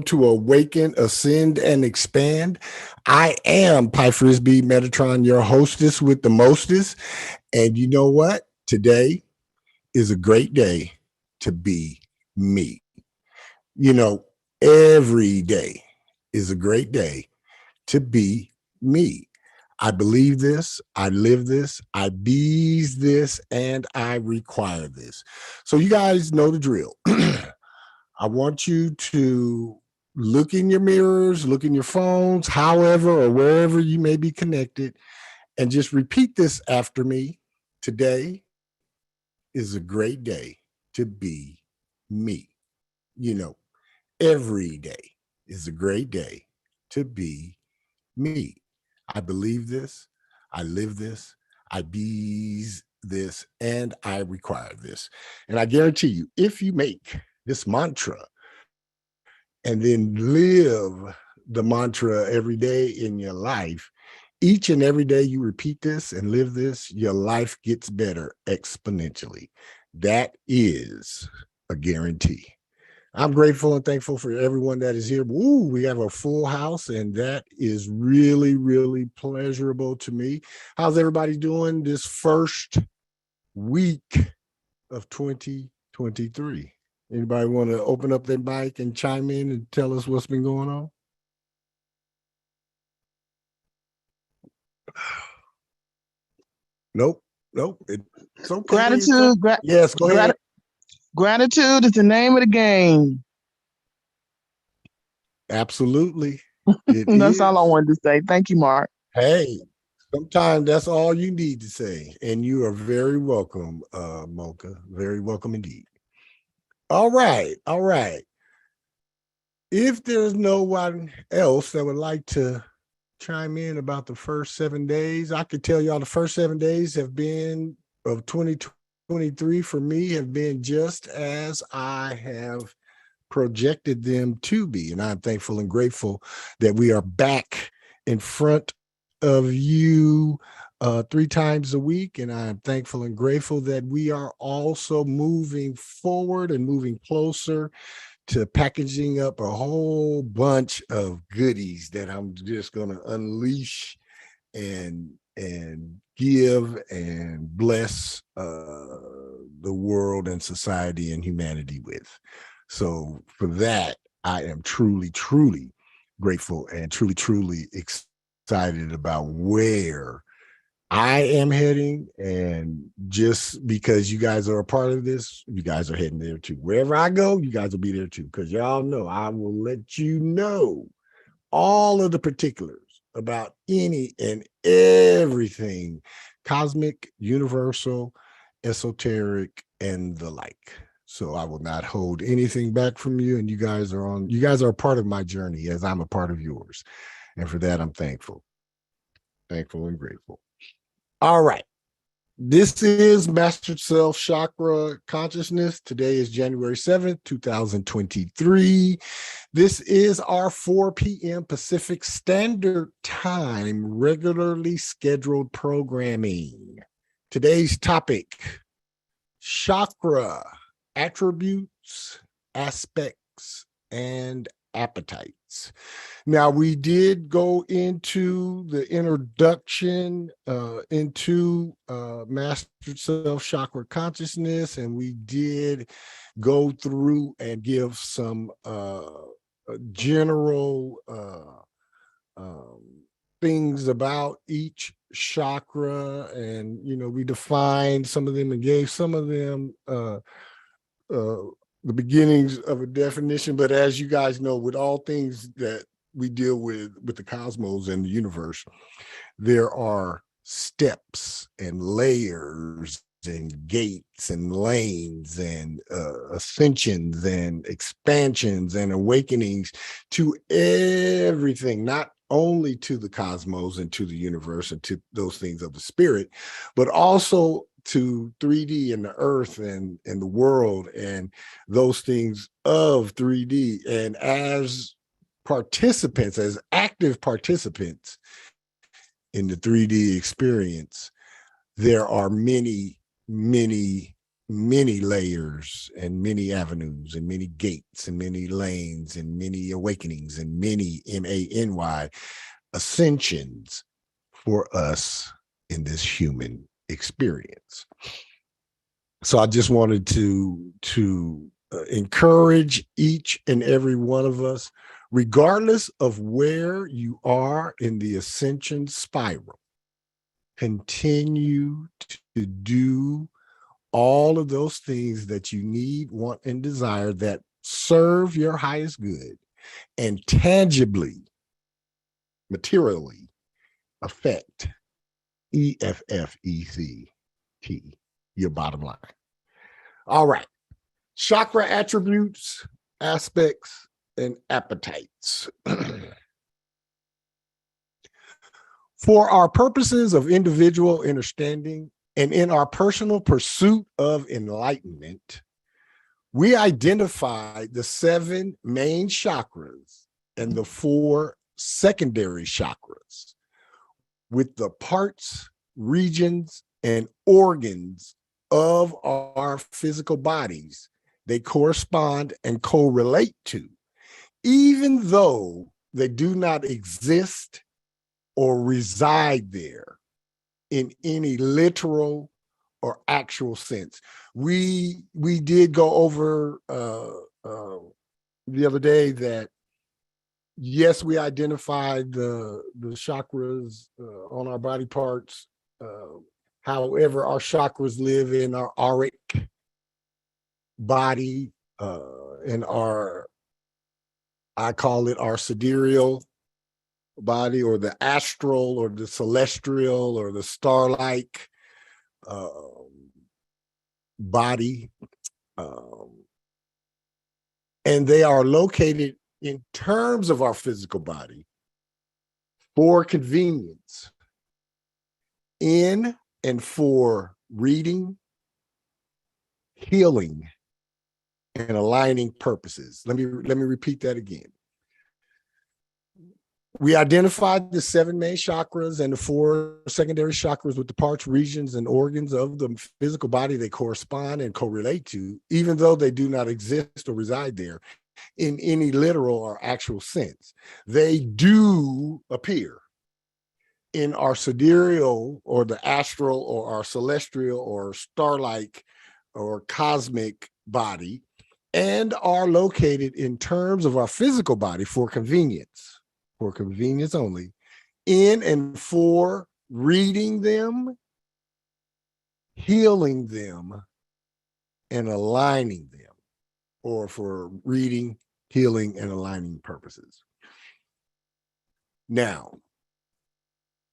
to awaken, ascend, and expand. I am Pyephreius B, Metatron, your hostess with the mostest. And you know what? Today is a great day to be me. You know, every day is a great day to be me. I believe this, I live this, I bees this, and I require this. So you guys know the drill. I want you to look in your mirrors, look in your phones, however or wherever you may be connected, and just repeat this after me. Today is a great day to be me. You know, every day is a great day to be me. I believe this, I live this, I bees this, and I require this. And I guarantee you, if you make this mantra and then live the mantra every day in your life, each and every day you repeat this and live this, your life gets better exponentially. That is a guarantee. I'm grateful and thankful for everyone that is here. Ooh, we have a full house, and that is really, really pleasurable to me. How's everybody doing this first week of 2023? Anybody want to open up their mic and chime in and tell us what's been going on? Nope. It's okay. Gratitude. Yes, go ahead. Gratitude is the name of the game. Absolutely. That's all I wanted to say. Thank you, Mark. Hey, sometimes that's all you need to say. And you are very welcome, Mocha. Very welcome indeed. All right. If there's no one else that would like to chime in about the first 7 days, I could tell y'all the first 7 days have been of 2023 for me have been just as I have projected them to be. And I'm thankful and grateful that we are back in front of you 3 times a week. And I'm thankful and grateful that we are also moving forward and moving closer to packaging up a whole bunch of goodies that I'm just going to unleash and give and bless the world and society and humanity with. So for that, I am truly grateful and truly excited about where I am heading. And just because you guys are a part of this, you guys are heading there too. Wherever I go, you guys will be there too. Because y'all know I will let you know all of the particulars about any and everything cosmic, universal, esoteric, and the like. So I will not hold anything back from you. And you guys are a part of my journey as I'm a part of yours. And for that, I'm thankful and grateful. All right. This is Master Self Chakra Consciousness. Today is January 7th, 2023. This is our 4 p.m. Pacific Standard Time regularly scheduled programming. Today's topic, chakra, attributes, aspects, and appetites. Now, we did go into the introduction into Master Self Chakra Consciousness, and we did go through and give some general things about each chakra, and we defined some of them and gave some of them the beginnings of a definition. But as you guys know, with all things that we deal with the cosmos and the universe, there are steps and layers and gates and lanes and ascensions and expansions and awakenings to everything, not only to the cosmos and to the universe and to those things of the spirit, but also to 3D and the earth and the world and those things of 3D. And as participants, as active participants in the 3D experience, there are many many layers and many avenues and many gates and many lanes and many awakenings and many MANY ascensions for us in this human experience. So I just wanted to encourage each and every one of us, regardless of where you are in the ascension spiral, continue to do all of those things that you need, want, and desire that serve your highest good and tangibly, materially affect EFFECT, your bottom line. All right. Chakra attributes, aspects, and appetites. For our purposes of individual understanding and in our personal pursuit of enlightenment, we identified the 7 main chakras and the 4 secondary chakras with the parts, regions, and organs of our physical bodies they correspond and correlate to, even though they do not exist or reside there in any literal or actual sense. We did go over the other day that yes, we identified the chakras on our body parts. However, our chakras live in our auric body, in our, I call it our sidereal body, or the astral, or the celestial, or the star-like body. And they are located in terms of our physical body for convenience, in and for reading, healing, and aligning purposes. Let me repeat that again. We identified the 7 main chakras and the 4 secondary chakras with the parts, regions, and organs of the physical body they correspond and correlate to, even though they do not exist or reside there in any literal or actual sense. They do appear in our sidereal, or the astral, or our celestial, or star-like, or cosmic body, and are located in terms of our physical body for convenience only, in and for reading them, healing them, and aligning them, or for reading, healing, and aligning purposes. Now,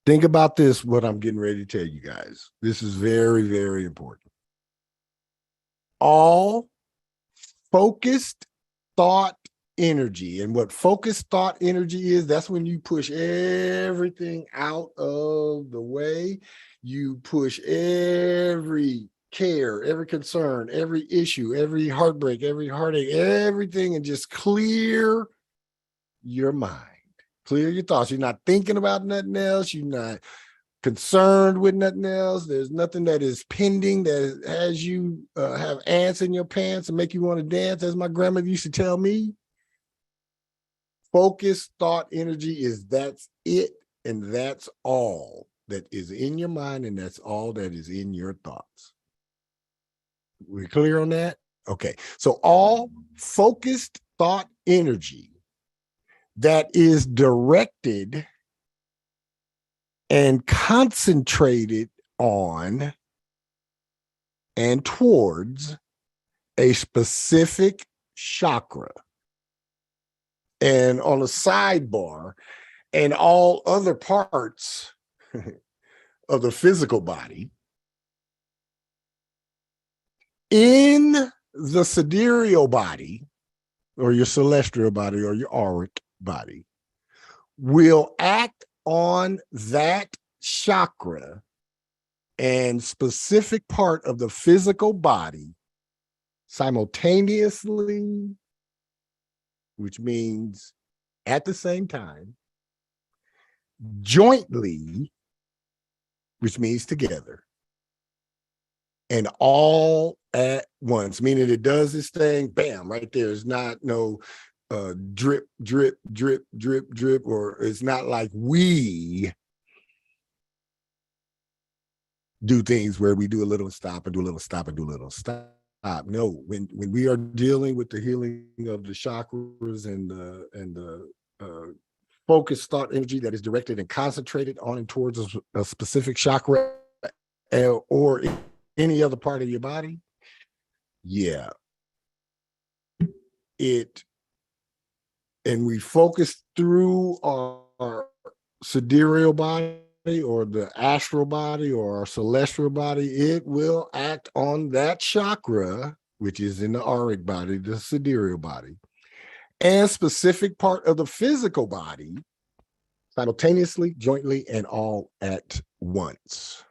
think about this, what I'm getting ready to tell you guys. This is very, very important. All focused thought energy, and what focused thought energy is, that's when you push everything out of the way. You push every care, every concern, every issue, every heartbreak, every heartache, everything, and just clear your mind, clear your thoughts. You're not thinking about nothing else. You're not concerned with nothing else. There's nothing that is pending that has you have ants in your pants and make you want to dance, as my grandmother used to tell me. Focused thought energy that's it, and that's all that is in your mind, and that's all that is in your thoughts. We clear on that? Okay. So all focused thought energy that is directed and concentrated on and towards a specific chakra. And on a sidebar, and all other parts of the physical body, in the sidereal body, or your celestial body, or your auric body, will act on that chakra and specific part of the physical body simultaneously, which means at the same time, jointly, which means together, and all at once, meaning it does this thing, bam, right there. It's not no drip, drip, drip, drip, drip, or it's not like we do things where we do a little stop and do a little stop and do a little stop. No, when we are dealing with the healing of the chakras and the focused thought energy that is directed and concentrated on and towards a specific chakra or any other part of your body, yeah, and we focus through our sidereal body or the astral body or our celestial body, it will act on that chakra, which is in the auric body, the sidereal body, and specific part of the physical body simultaneously, jointly, and all at once.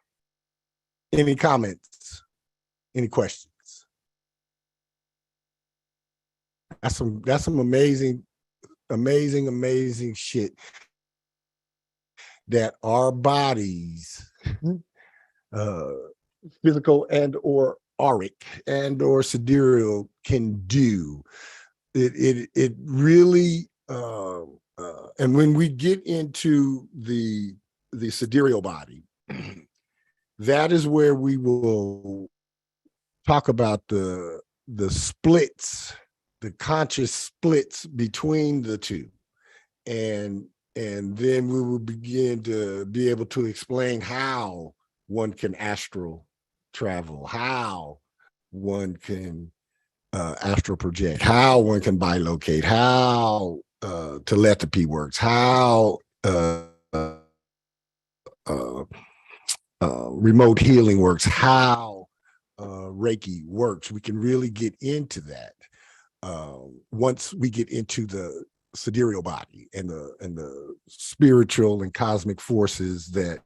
Any comments? Any questions? That's some amazing shit that our bodies, physical and or auric and or sidereal, can do. It really and when we get into the sidereal body, that is where we will talk about the splits, the conscious splits between the two, and then we will begin to be able to explain how one can astral travel, how one can astral project, how one can bilocate, how telepathy works, how remote healing works, how Reiki works. We can really get into that once we get into the sidereal body and the spiritual and cosmic forces that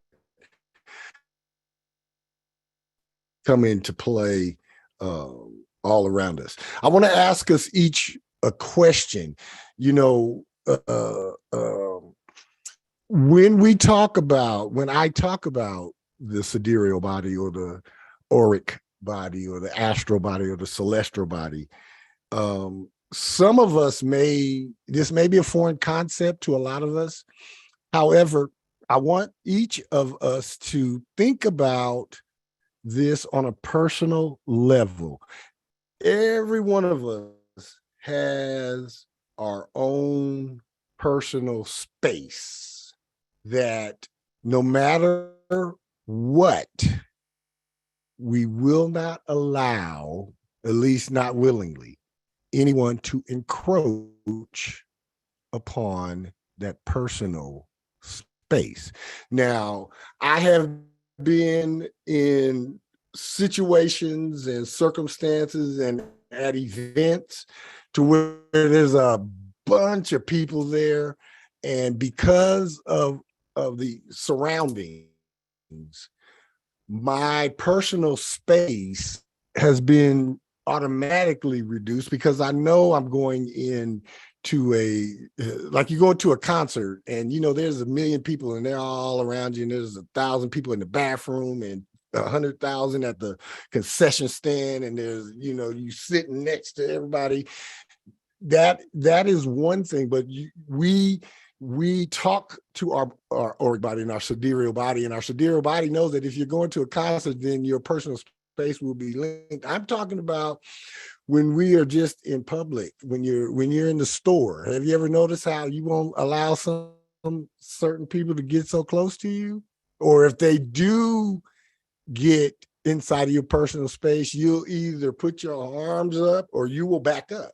come into play all around us. I want to ask us each a question. You know, when I talk about the sidereal body or the auric body or the astral body or the celestial body, some of us this may be a foreign concept to a lot of us. However, I want each of us to think about this on a personal level. Every one of us has our own personal space that no matter what, we will not allow, at least not willingly, anyone to encroach upon that personal space. Now, I have been in situations and circumstances and at events to where there's a bunch of people there, and because of the surroundings, my personal space has been automatically reduced because I know I'm going in to like you go to a concert and there's 1 million people and they're all around you, and there's 1,000 people in the bathroom and 100,000 at the concession stand, and there's you sitting next to everybody. That is one thing, but we talk to our auric body and our sidereal body, and our sidereal body knows that if you're going to a concert, then your personal space will be linked. I'm talking about when we are just in public, when you're in the store. Have you ever noticed how you won't allow some certain people to get so close to you? Or if they do get inside of your personal space, you'll either put your arms up or you will back up,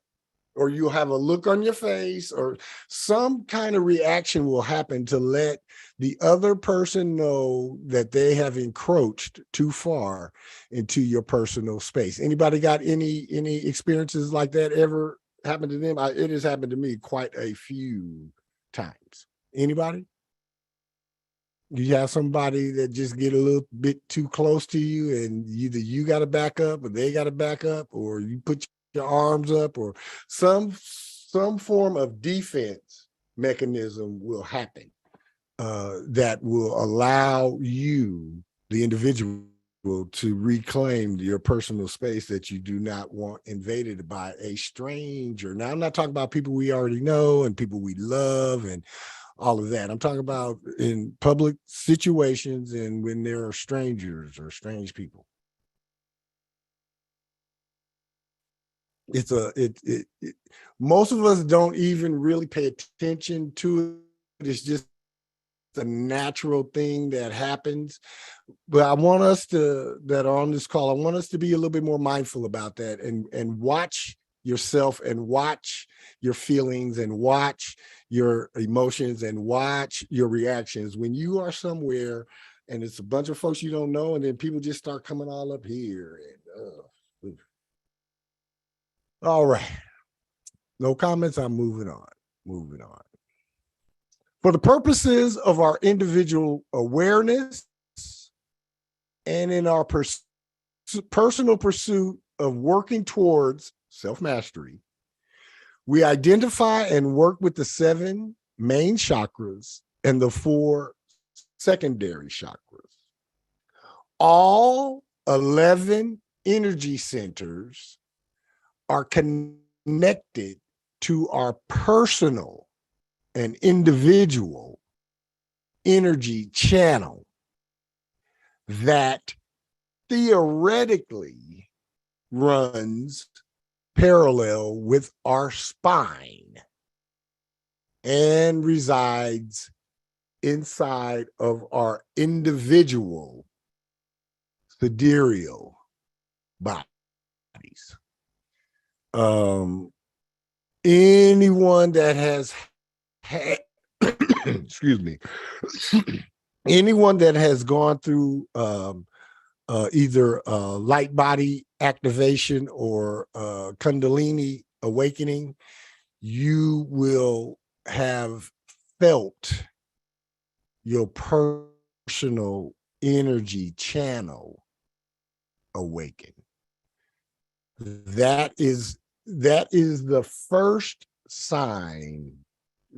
or you'll have a look on your face, or some kind of reaction will happen to let the other person know that they have encroached too far into your personal space. Anybody got any experiences like that ever happened to them? It has happened to me quite a few times. Anybody? You have somebody that just get a little bit too close to you, and either you got to back up or they got to back up, or you put your arms up, or some form of defense mechanism will happen that will allow you, the individual, to reclaim your personal space that you do not want invaded by a stranger. Now, I'm not talking about people we already know and people we love and all of that. I'm talking about in public situations and when there are strangers or strange people. Most of us don't even really pay attention to it. It's just a natural thing that happens. But I want us that are on this call, I want us to be a little bit more mindful about that and watch yourself and watch your feelings and watch your emotions and watch your reactions. When you are somewhere and it's a bunch of folks you don't know, and then people just start coming all up here. And, all right. No comments. I'm moving on. For the purposes of our individual awareness and in our personal pursuit of working towards self-mastery, we identify and work with the 7 main chakras and the 4 secondary chakras. All 11 energy centers are connected to our personal and individual energy channel that theoretically runs parallel with our spine and resides inside of our individual sidereal bodies. Anyone that has had, excuse me, anyone that has gone through either light body activation or Kundalini awakening, you will have felt your personal energy channel awaken. That is the first sign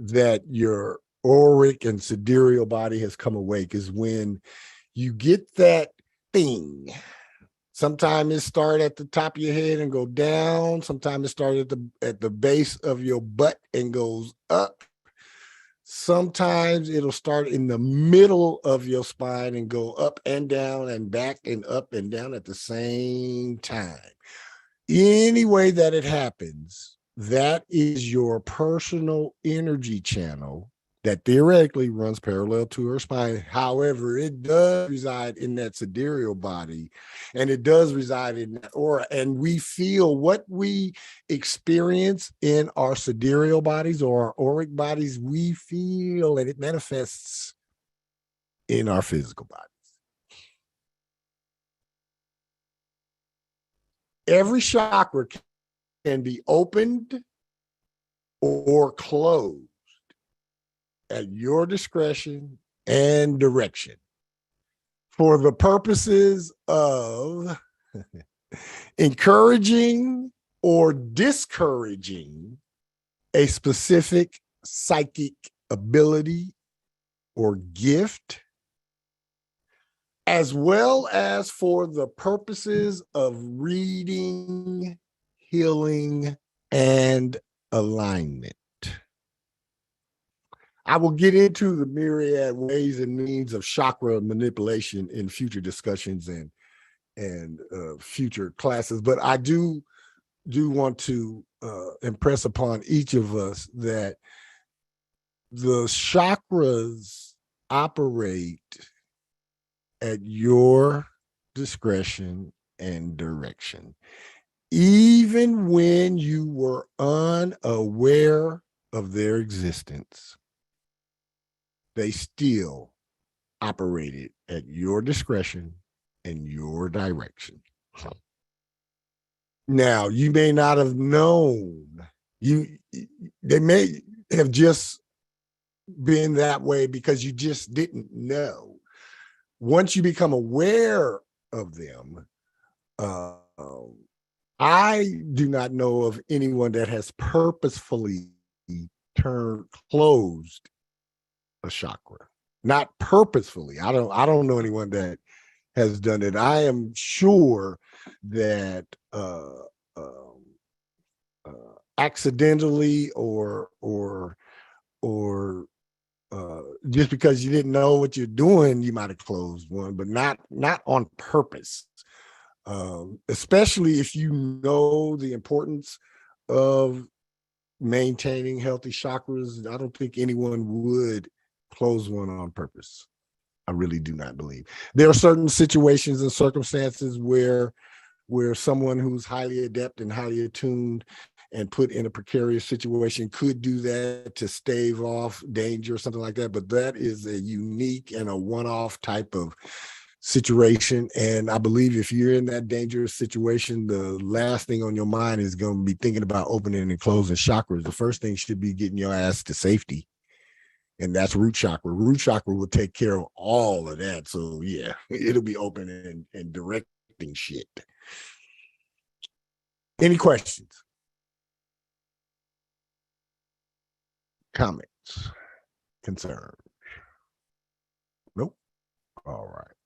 that your auric and sidereal body has come awake, is when you get that thing. Sometimes it starts at the top of your head and go down. Sometimes it starts at the base of your butt and goes up. Sometimes it'll start in the middle of your spine and go up and down and back and up and down at the same time. Any way that it happens, that is your personal energy channel that theoretically runs parallel to her spine. However, it does reside in that sidereal body, and it does reside in that aura. And we feel what we experience in our sidereal bodies or our auric bodies, we feel, and it manifests in our physical bodies. Every chakra can be opened or closed at your discretion and direction for the purposes of encouraging or discouraging a specific psychic ability or gift, as well as for the purposes of reading, healing, and alignment. I will get into the myriad ways and means of chakra manipulation in future discussions and future classes, but I do want to impress upon each of us that the chakras operate at your discretion and direction. Even when you were unaware of their existence, they still operated at your discretion and your direction. Now, you may not have known. They may have just been that way because you just didn't know. Once you become aware of them, I do not know of anyone that has purposefully closed a chakra. Not purposefully. I don't know anyone that has done it. I am sure that accidentally or just because you didn't know what you're doing, you might have closed one, but not on purpose. Especially if you know the importance of maintaining healthy chakras. I don't think anyone would close one on purpose. I really do not believe. There are certain situations and circumstances where someone who's highly adept and highly attuned and put in a precarious situation could do that to stave off danger or something like that. But that is a unique and a one-off type of situation. And I believe if you're in that dangerous situation, the last thing on your mind is going to be thinking about opening and closing chakras. The first thing should be getting your ass to safety. And that's root chakra. Root chakra will take care of all of that. So yeah, it'll be open and directing shit. Any questions? Comments? Concerns? Nope. All right.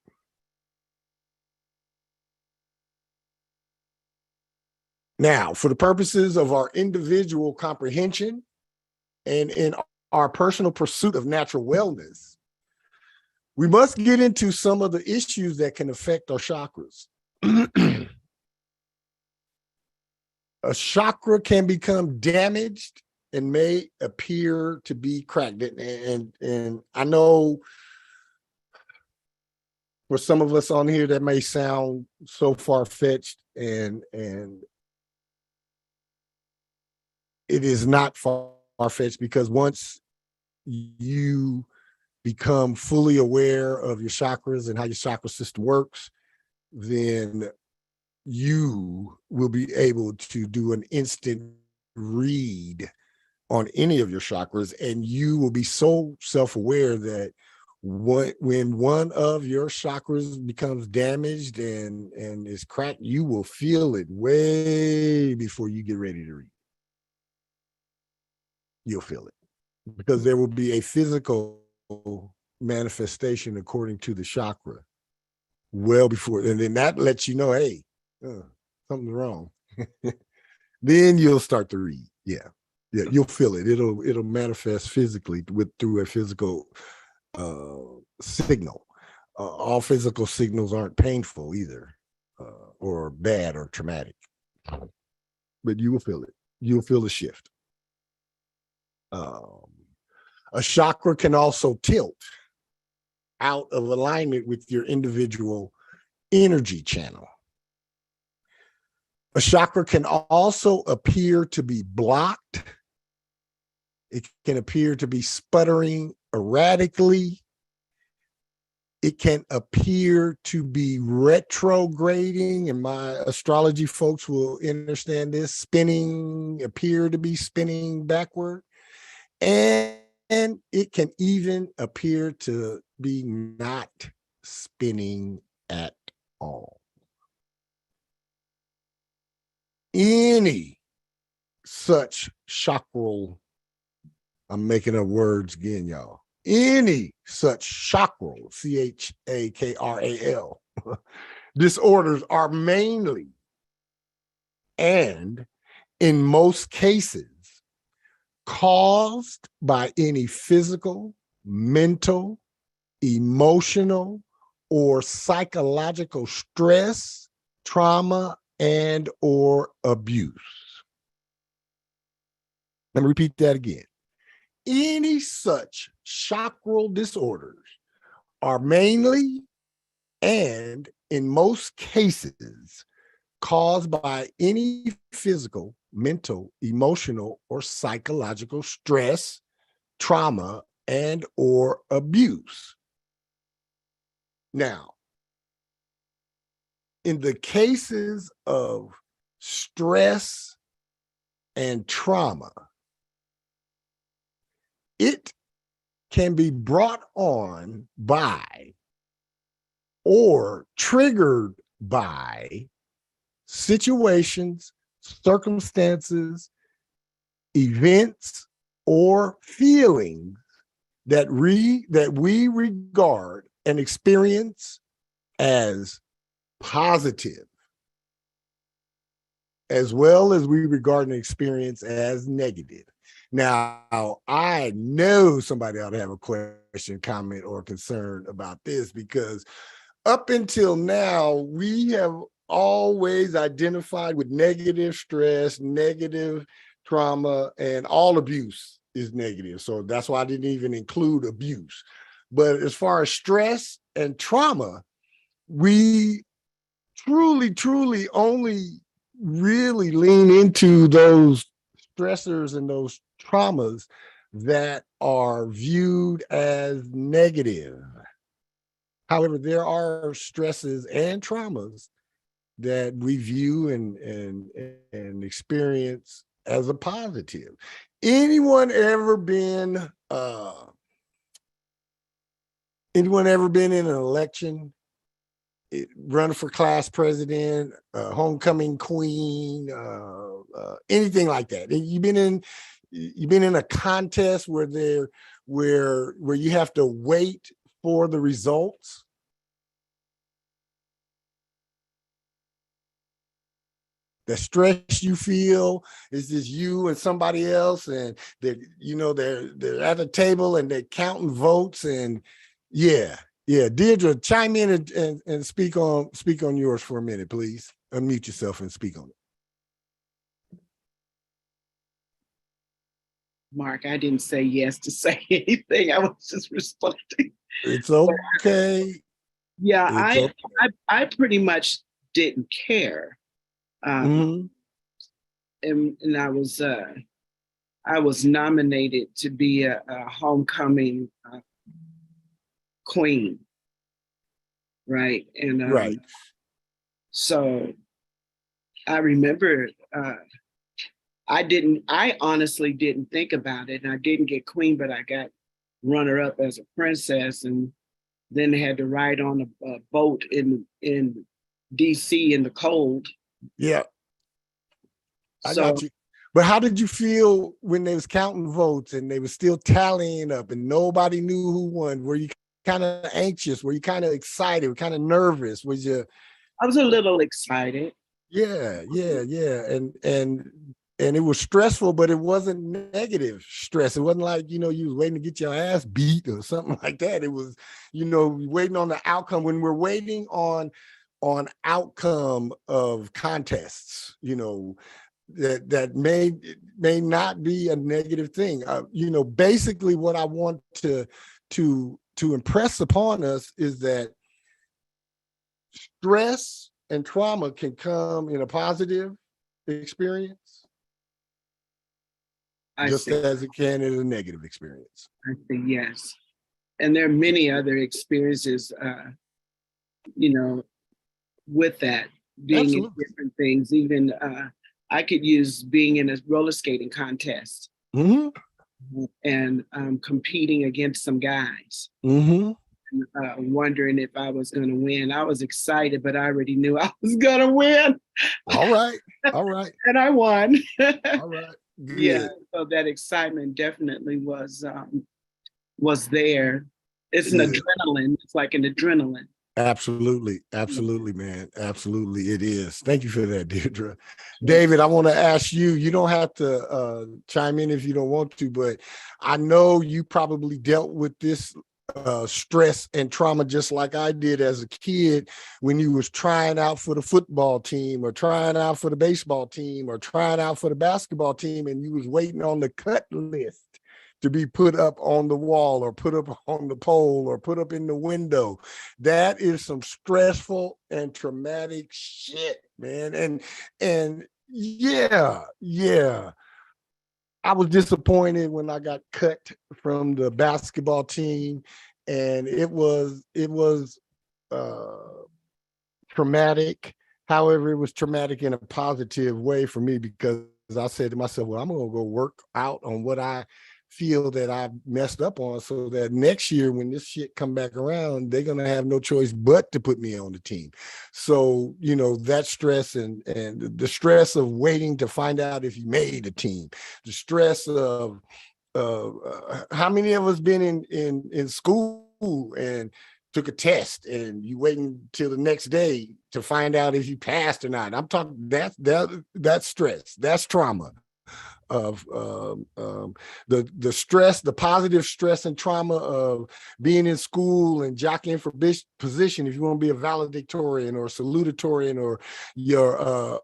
Now, for the purposes of our individual comprehension and in our personal pursuit of natural wellness, we must get into some of the issues that can affect our chakras. A chakra can become damaged and may appear to be cracked. And I know for some of us on here that may sound so far-fetched, and it is not far-fetched, because once you become fully aware of your chakras and how your chakra system works, then you will be able to do an instant read on any of your chakras, and you will be so self-aware that when one of your chakras becomes damaged and is cracked, you will feel it way before you get ready to read. You'll feel it, because there will be a physical manifestation according to the chakra well before, and then that lets you know, hey, something's wrong. Then you'll start to read. Yeah, you'll feel it. It'll manifest physically through a physical signal. All physical signals aren't painful either, or bad or traumatic, but you will feel it. You'll feel the shift. A chakra can also tilt out of alignment with your individual energy channel. A chakra can also appear to be blocked. It can appear to be sputtering erratically. It can appear to be retrograding, and my astrology folks will understand this, appear to be spinning backward. And it can even appear to be not spinning at all. Any such chakral, I'm making up words again, y'all. Any such chakral, chakral, disorders are mainly, and in most cases, caused by any physical, mental, emotional, or psychological stress, trauma, and or abuse. Let me repeat that again. Any such chakral disorders are mainly, and in most cases, caused by any physical, mental, emotional, or psychological stress, trauma, and or abuse. Now, in the cases of stress and trauma, it can be brought on by or triggered by situations, circumstances, events, or feelings that we regard and experience as positive, as well as we regard an experience as negative. Now, I know somebody ought to have a question, comment, or concern about this, because up until now, we have always identified with negative stress, negative trauma, and all abuse is negative. So that's why I didn't even include abuse. But as far as stress and trauma, we truly only really lean into those stressors and those traumas that are viewed as negative. However, there are stresses and traumas that we view and experience as a positive. Anyone ever been in an election, run for class president, homecoming queen, anything like that? You've been in a contest where you have to wait for the results? The stress you feel is just you and somebody else, and they're at a table and they're counting votes, and yeah. Deirdre, chime in and speak on yours for a minute, please. Unmute yourself and speak on it. Mark, I didn't say yes to say anything. I was just responding. It's okay. Yeah, I pretty much didn't care. And I was nominated to be a homecoming queen, right? And right. So I remember I honestly didn't think about it, and I didn't get queen, but I got runner-up as a princess, and then had to ride on a boat in DC in the cold. Yeah, I got you. But how did you feel when they was counting votes and they were still tallying up and nobody knew who won? Were you kind of anxious? Were you kind of excited? Were you kind of nervous? I was a little excited. Yeah. And it was stressful, but it wasn't negative stress. It wasn't like, you was waiting to get your ass beat or something like that. It was, waiting on the outcome. When we're waiting on outcome of contests, that may not be a negative thing. Basically what I want to impress upon us is that stress and trauma can come in a positive experience, just as it can in a negative experience. I see, yes. And there are many other experiences, with that, being Absolutely. in different things. Even I could use being in a roller skating contest and competing against some guys. Wondering if I was going to win. I was excited, but I already knew I was going to win. All right. And I won. All right. Good. Yeah, so that excitement definitely was there. It's an adrenaline. It's like an adrenaline. Absolutely, man. Absolutely, it is. Thank you for that, Deirdre. David, I want to ask you, you don't have to chime in if you don't want to, but I know you probably dealt with this stress and trauma just like I did as a kid when you was trying out for the football team or trying out for the baseball team or trying out for the basketball team, and you was waiting on the cut list to be put up on the wall or put up on the pole or put up in the window. That is some stressful and traumatic shit, man. And yeah. I was disappointed when I got cut from the basketball team, and it was traumatic. However, it was traumatic in a positive way for me, because I said to myself, well, I'm going to go work out on what I feel that I messed up on, so that next year when this shit come back around, they're going to have no choice but to put me on the team. So, that stress and the stress of waiting to find out if you made a team, the stress of how many of us been in school and took a test and you waiting till the next day to find out if you passed or not. I'm talking that's stress, that's trauma of the stress, the positive stress and trauma of being in school and jockeying for position. If you want to be a valedictorian or salutatorian, or your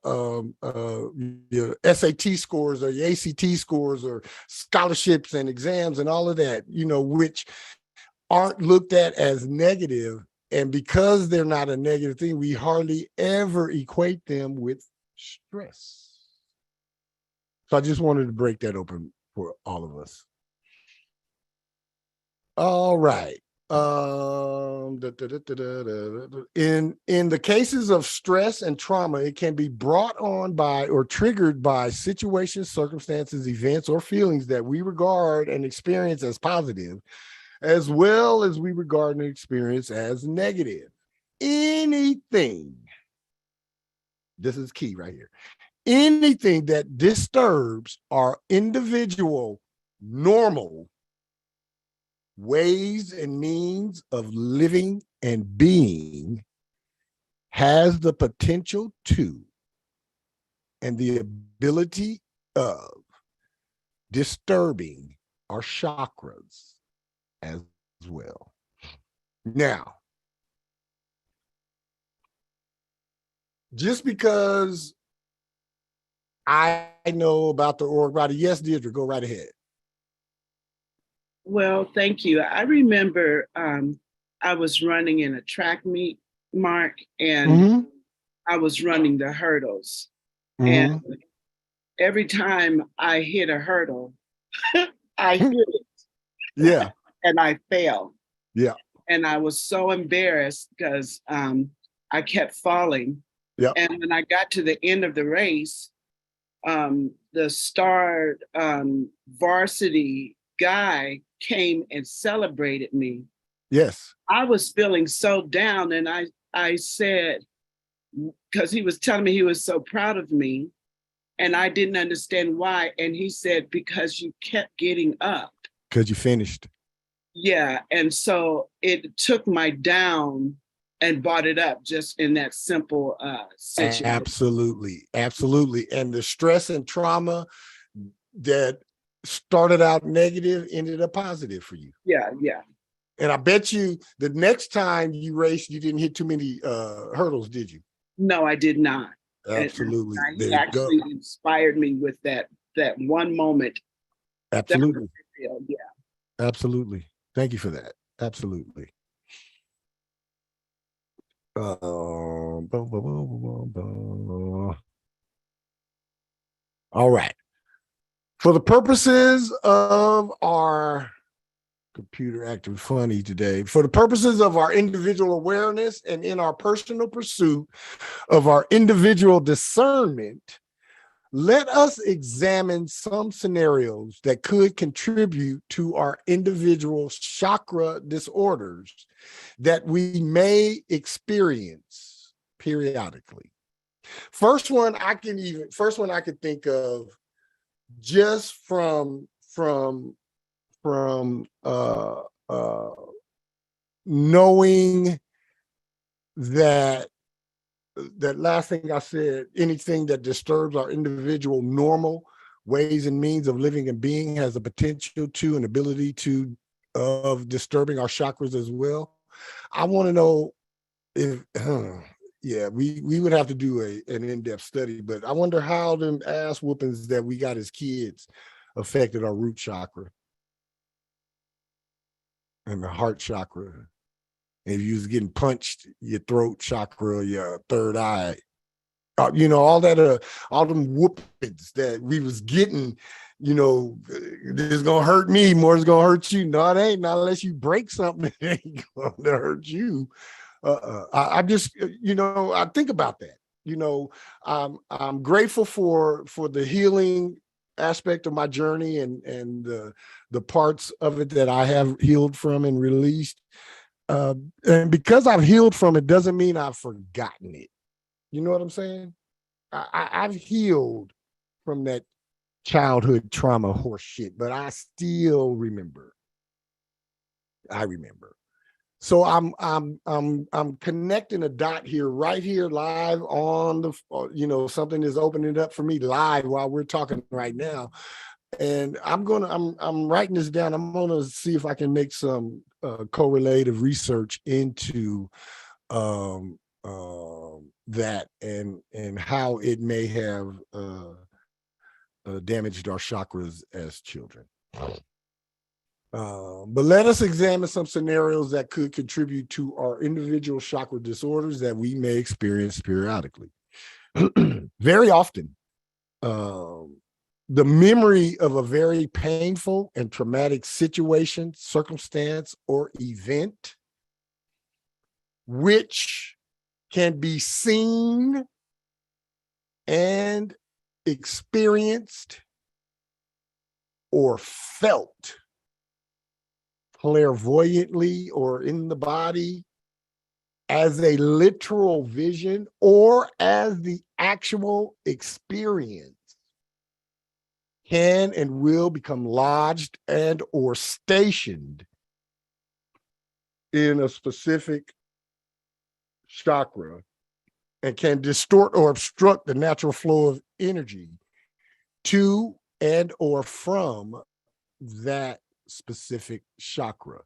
SAT scores or your ACT scores or scholarships and exams and all of that, which aren't looked at as negative. And because they're not a negative thing, we hardly ever equate them with stress. So I just wanted to break that open for all of us. All right. In the cases of stress and trauma, it can be brought on by or triggered by situations, circumstances, events, or feelings that we regard and experience as positive, as well as we regard and experience as negative. Anything, this is key right here, anything that disturbs our individual normal ways and means of living and being has the potential to and the ability of disturbing our chakras as well. Now, just because I know about the org body, yes, Deirdre, go right ahead. Well, thank you. I remember I was running in a track meet, Mark, and I was running the hurdles. And every time I hit a hurdle, I hit it. Yeah. And I fell. Yeah. And I was so embarrassed because I kept falling. Yeah. And when I got to the end of the race, the star varsity guy came and celebrated me. Yes. I was feeling so down, and I said, because he was telling me he was so proud of me, and I didn't understand why. And he said, because you kept getting up. Because you finished. Yeah. And so it took my down and brought it up just in that simple situation. Absolutely. Absolutely. And the stress and trauma that started out negative ended up positive for you. Yeah. Yeah. And I bet you the next time you raced, you didn't hit too many hurdles, did you? No, I did not. Absolutely. And he actually inspired me with that one moment. Absolutely. Yeah. Absolutely. Thank you for that. Absolutely. All right. For the purposes of our computer acting funny today, for the purposes of our individual awareness and in our personal pursuit of our individual discernment, let us examine some scenarios that could contribute to our individual chakra disorders that we may experience periodically. First one I could think of, just from knowing that last thing I said, anything that disturbs our individual normal ways and means of living and being has a potential to and ability to of disturbing our chakras as well. I want to know if we would have to do an in-depth study, but I wonder how them ass whoopings that we got as kids affected our root chakra and the heart chakra. If you was getting punched, your throat chakra, your third eye, all that, all them whoopings that we was getting, this is gonna hurt me more, it's gonna hurt you. No, it ain't. Not unless you break something, it ain't gonna hurt you. I just, I think about that. I'm grateful for the healing aspect of my journey and the parts of it that I have healed from and released. And because I've healed from it doesn't mean I've forgotten it. You know what I'm saying? I've healed from that childhood trauma horse shit, but I still remember. I remember. So I'm connecting a dot here, right here, live on the, something is opening up for me live while we're talking right now. And I'm writing this down. I'm gonna see if I can make some correlative research into that and how it may have damaged our chakras as children. But let us examine some scenarios that could contribute to our individual chakra disorders that we may experience periodically. Very often, the memory of a very painful and traumatic situation, circumstance, or event, which can be seen and experienced or felt clairvoyantly or in the body as a literal vision or as the actual experience, can and will become lodged and or stationed in a specific chakra and can distort or obstruct the natural flow of energy to and or from that specific chakra.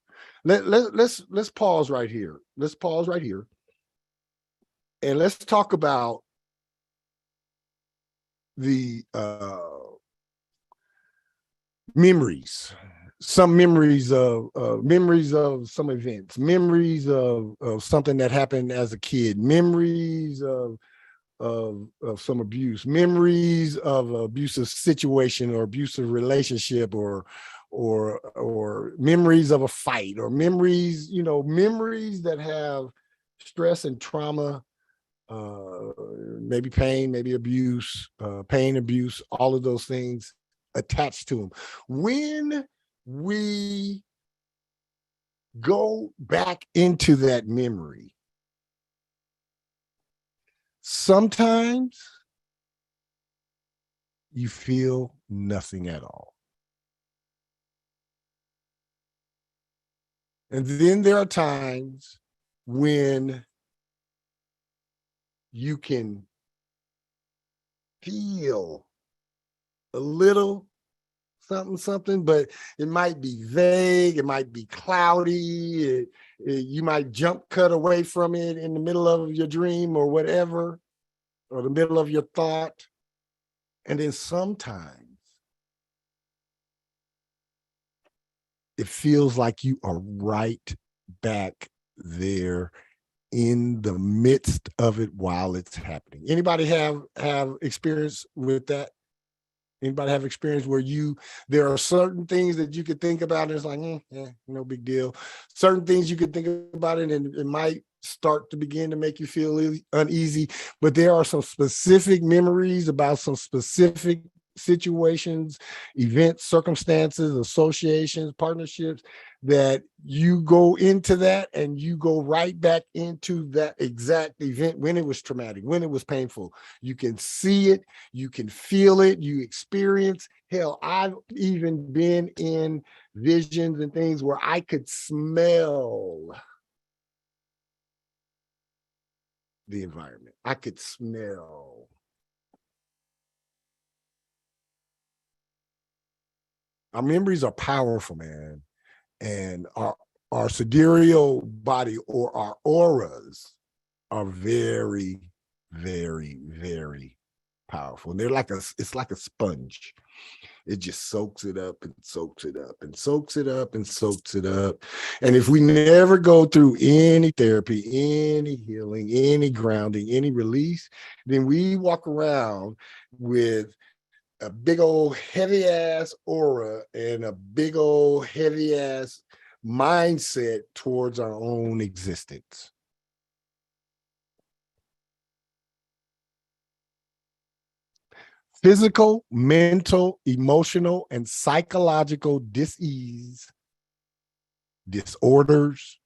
Let's pause right here. Let's pause right here. And let's talk about the memories. Some memories of some events, memories of something that happened as a kid, memories of some abuse, memories of abusive situation or abusive relationship, or memories of a fight, or memories, memories that have stress and trauma, maybe pain, maybe abuse, pain, abuse, all of those things attached to them. When we go back into that memory, sometimes you feel nothing at all. And then there are times when you can feel a little something, but it might be vague, it might be cloudy, you might jump cut away from it in the middle of your dream or whatever, or the middle of your thought. And then sometimes it feels like you are right back there in the midst of it while it's happening. Anybody have experience with that? Anybody have experience where there are certain things that you could think about and it's like, no big deal. Certain things you could think about it and it might start to begin to make you feel uneasy, but there are some specific memories about some specific situations, events, circumstances, associations, partnerships, that you go into that and you go right back into that exact event when it was traumatic, when it was painful. You can see it, you can feel it, you experience. Hell, I've even been in visions and things where I could smell the environment. I could smell. Our memories are powerful, man. And our sidereal body, or our auras, are very, very, very powerful. And it's like a sponge. It just soaks it up and soaks it up and soaks it up and soaks it up. And if we never go through any therapy, any healing, any grounding, any release, then we walk around with a big old heavy ass aura and a big old heavy ass mindset towards our own existence. Physical, mental, emotional, and psychological dis-ease, disorders,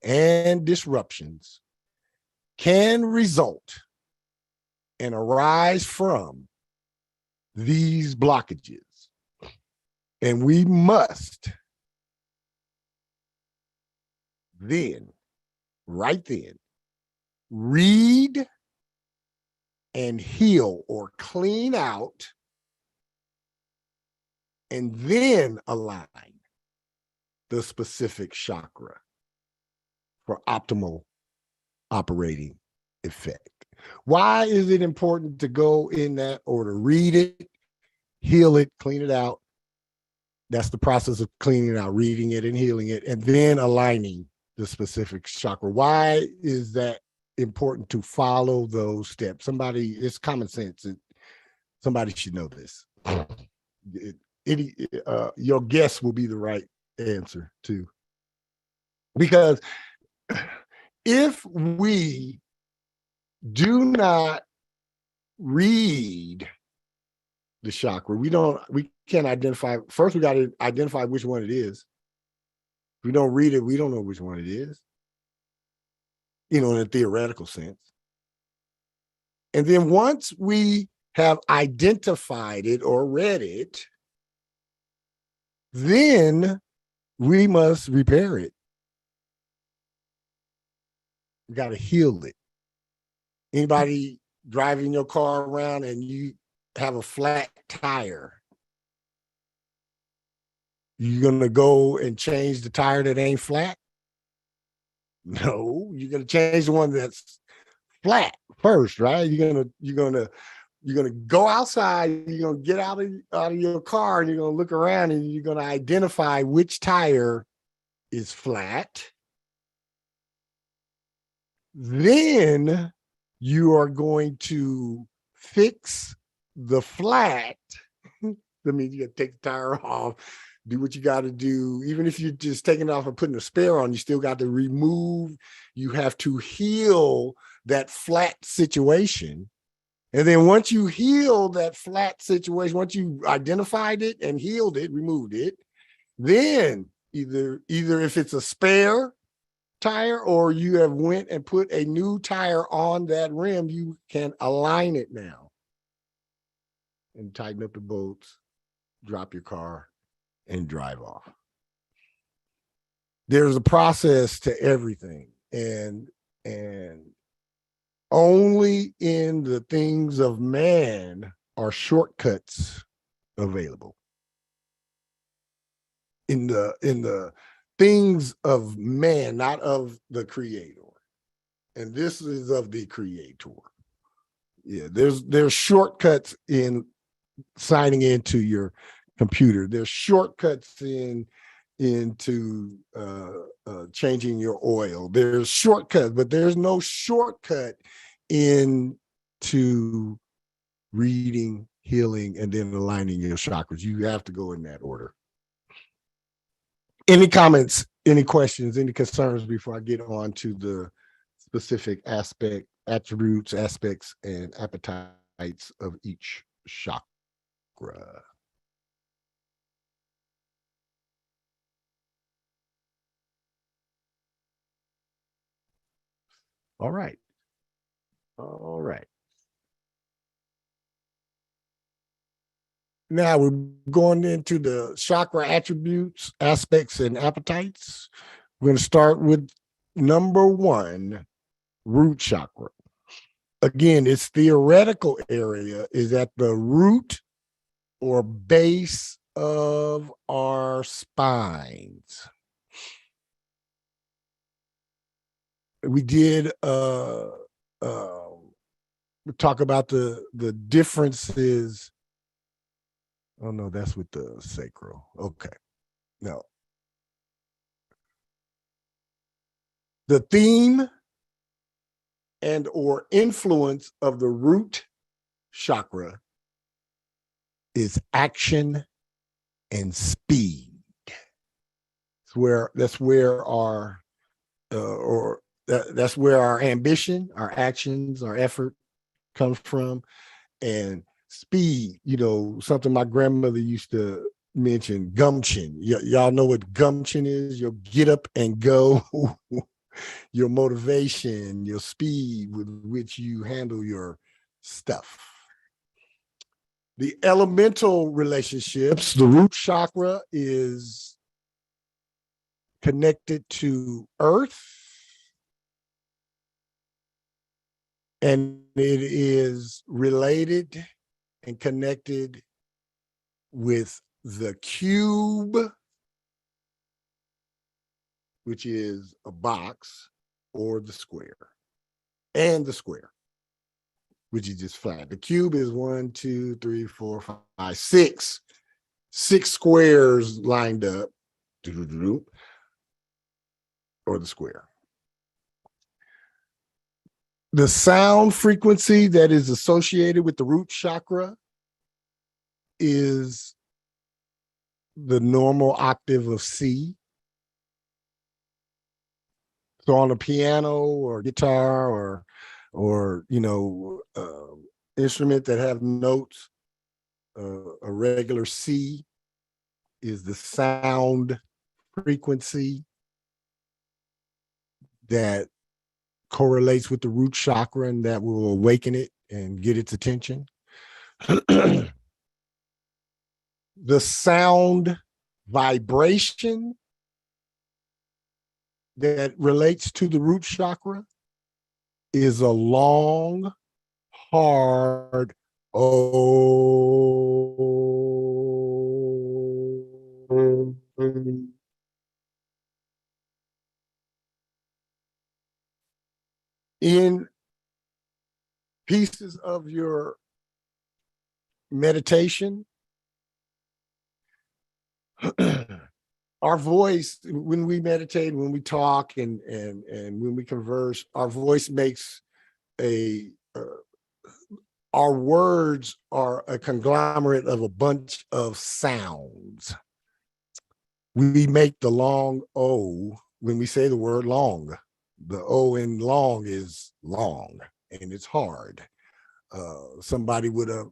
and disruptions can result and arise from these blockages. And we must then, right then, read and heal or clean out, and then align the specific chakra for optimal operating effect. Why is it important to go in that order? Read it, heal it, clean it out. That's the process of cleaning it out, reading it and healing it, and then aligning the specific chakra. Why is that important to follow those steps? Somebody, it's common sense. Somebody should know this. Your guess will be the right answer too. Because if we do not read the chakra, we can't identify. First, we got to identify which one it is. If we don't read it, we don't know which one it is, in a theoretical sense. And then once we have identified it or read it, then we must repair it. We got to heal it. Anybody driving your car around and you have a flat tire, you gonna go and change the tire that ain't flat? No, you're gonna change the one that's flat first, right? You're gonna go outside, you're gonna get out of your car, and you're gonna look around, and you're gonna identify which tire is flat. Then you are going to fix the flat. That means you got to take the tire off, do what you got to do. Even if you're just taking it off and putting a spare on, you still got to remove. You have to heal that flat situation. And then once you heal that flat situation, once you identified it and healed it, removed it, then either if it's a spare tire or you have went and put a new tire on that rim, you can align it now and tighten up the bolts, drop your car, and drive off. There's a process to everything, and only in the things of man are shortcuts available. In the things of man, not of the creator. And this is of the creator. Yeah, there's shortcuts in signing into your computer. There's shortcuts into changing your oil. There's shortcuts, but there's no shortcut into reading, healing, and then aligning your chakras. You have to go in that order. Any comments, any questions, any concerns before I get on to the specific attributes, aspects, and appetites of each chakra? All right. Now we're going into the chakra attributes, aspects, and appetites. We're going to start with number 1, root chakra. Again, its theoretical area is at the root or base of our spines. We did talk about the differences. Oh no, that's with the sacral. Okay. No. The theme and or influence of the root chakra is action and speed. That's where our ambition, our actions, our effort comes from, and speed. Something my grandmother used to mention, gumption. Y'all know what gumption is? Your get up and go, your motivation, your speed with which you handle your stuff. The elemental relationships, the root chakra is connected to Earth, and it is related and connected with the cube, which is a box, or the square, and the square, which is just flat. The cube is 1, 2, 3, 4, 5, 6. 6 squares lined up, or the square. The sound frequency that is associated with the root chakra is the normal octave of C. So on a piano or guitar or instrument that have notes, a regular C is the sound frequency that correlates with the root chakra, and that will awaken it and get its attention. The sound vibration that relates to the root chakra is a long, hard O. In pieces of your meditation, our voice, when we meditate, when we talk, and when we converse, our voice makes our words are a conglomerate of a bunch of sounds. We make the long O when we say the word long. The O in long is long, and it's hard. Somebody with a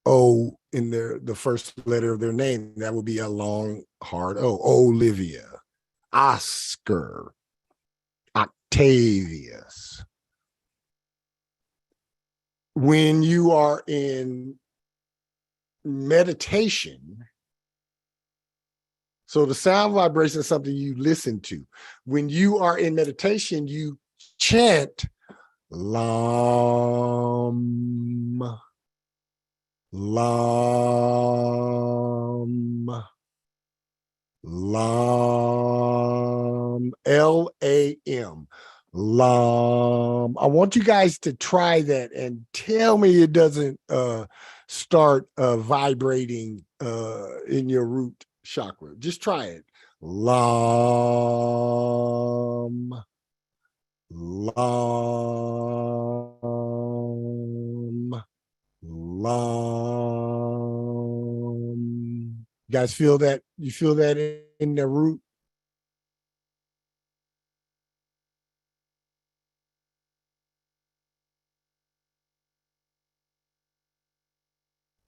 O in the first letter of their name, that would be a long, hard O. Olivia, Oscar, Octavius. When you are in meditation, so the sound vibration is something you listen to. When you are in meditation, you chant Lam, Lam, Lam, Lam, Lam. I want you guys to try that and tell me it doesn't start vibrating in your root chakra. Just try it. Lam, Lam, Lam. You guys feel that? You feel that in the root?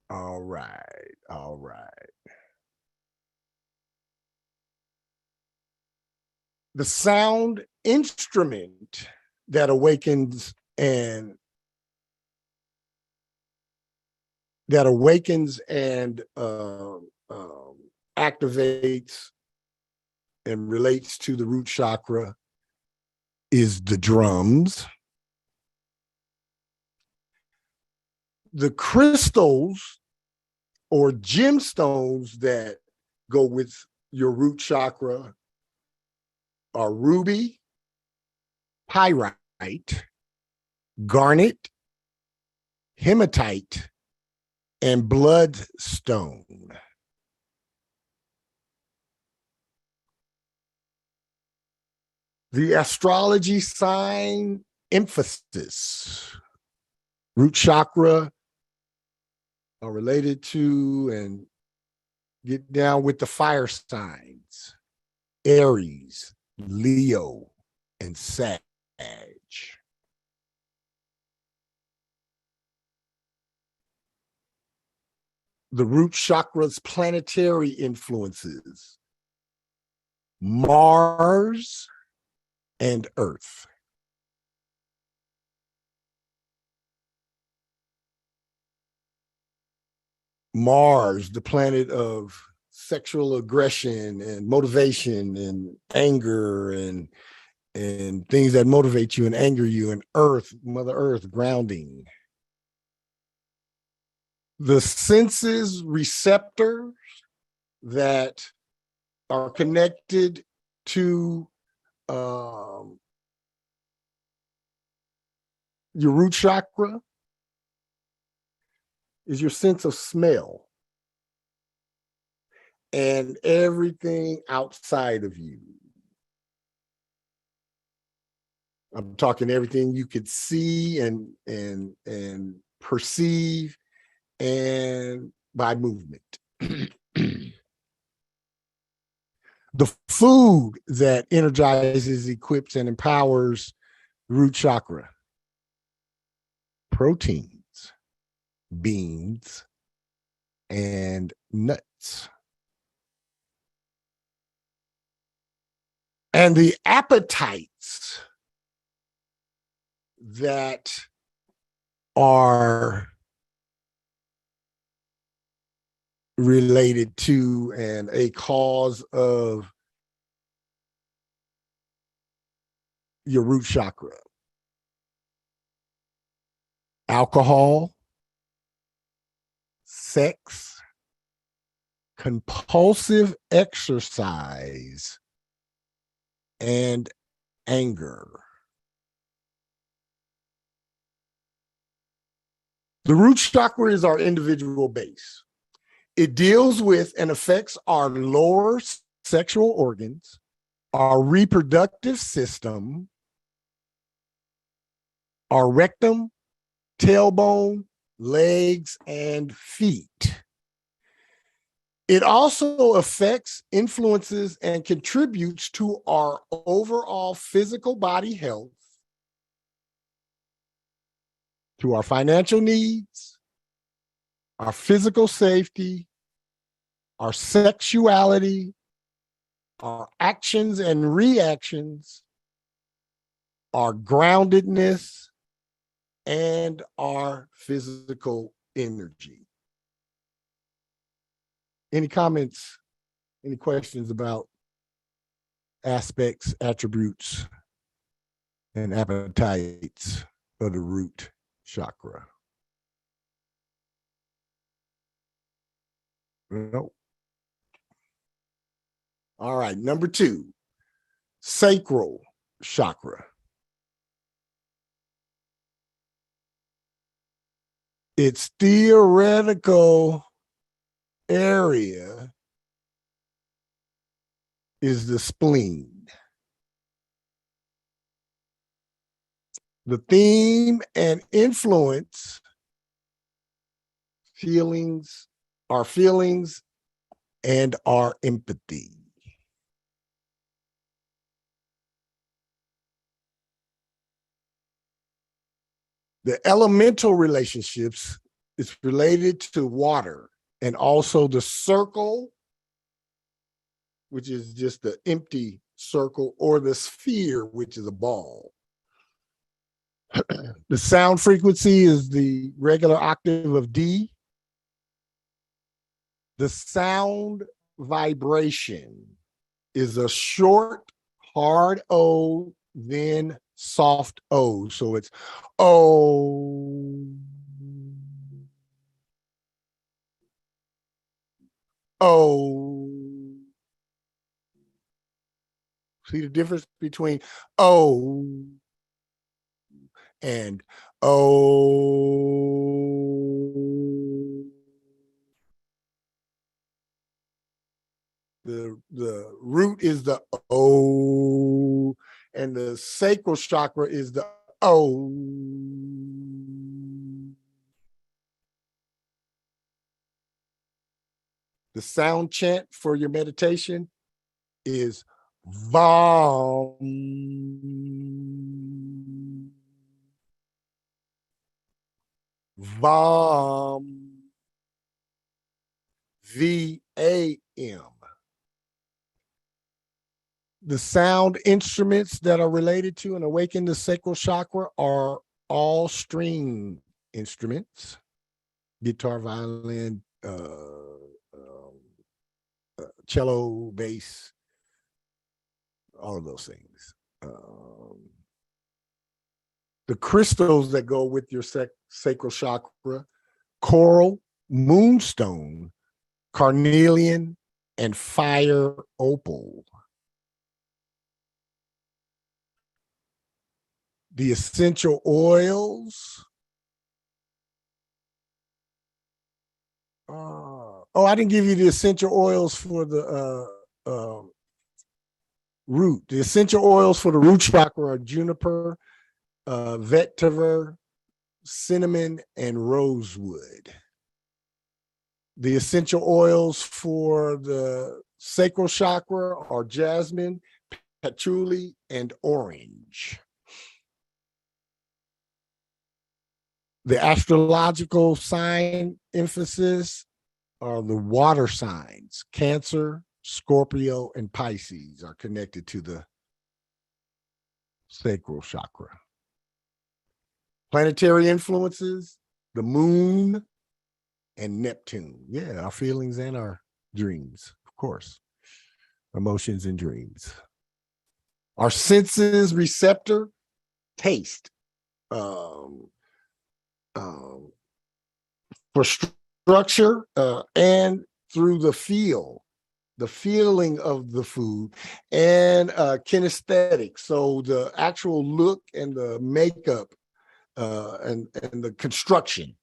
All right. All right. The sound instrument that awakens and activates and relates to the root chakra is the drums. The crystals or gemstones that go with your root chakra are ruby, pyrite, garnet, hematite, and bloodstone. The astrology sign emphasis, root chakra are related to and get down with the fire signs, Aries, Leo, and Sag. The root chakra's planetary influences, Mars and Earth. Mars, the planet of sexual aggression and motivation and anger and things that motivate you and anger you, and earth, Mother Earth, grounding. The senses receptors that are connected to your root chakra is your sense of smell and everything outside of you. I'm talking everything you could see and perceive and by movement. The food that energizes, equips, and empowers root chakra: proteins, beans, and nuts. And the appetites that are related to and a cause of your root chakra: alcohol, sex, compulsive exercise, and anger. The root chakra is our individual base. It deals with and affects our lower sexual organs, our reproductive system, our rectum, tailbone, legs, and feet. It also affects, influences, and contributes to our overall physical body health, to our financial needs, our physical safety, our sexuality, our actions and reactions, our groundedness, and our physical energy. Any comments, any questions about aspects, attributes, and appetites of the root chakra? No. All right, number 2, sacral chakra. Its theoretical area is the spleen. The theme and influence our feelings and our empathy. The elemental relationships is related to water, and also the circle, which is just the empty circle, or the sphere, which is a ball. The sound frequency is the regular octave of D. The sound vibration is a short, hard O, then soft O. So it's O. O. See the difference between O and O. The root is the O, and the sacral chakra is the O. The sound chant for your meditation is VAM. VAM. VAM. The sound instruments that are related to and awaken the sacral chakra are all string instruments: guitar, violin, cello, bass, all of those things. The crystals that go with your sacral chakra: coral, moonstone, carnelian, and fire opal. The essential oils. I didn't give you the essential oils for the root. The essential oils for the root chakra are juniper, vetiver, cinnamon, and rosewood. The essential oils for the sacral chakra are jasmine, patchouli, and orange. The astrological sign emphasis are the water signs. Cancer, Scorpio, and Pisces are connected to the sacral chakra. Planetary influences: the moon and Neptune. Yeah, our feelings and our dreams, of course. Emotions and dreams. Our senses receptor: taste. For structure and through the feeling of the food, and kinesthetic. So the actual look and the makeup and the construction.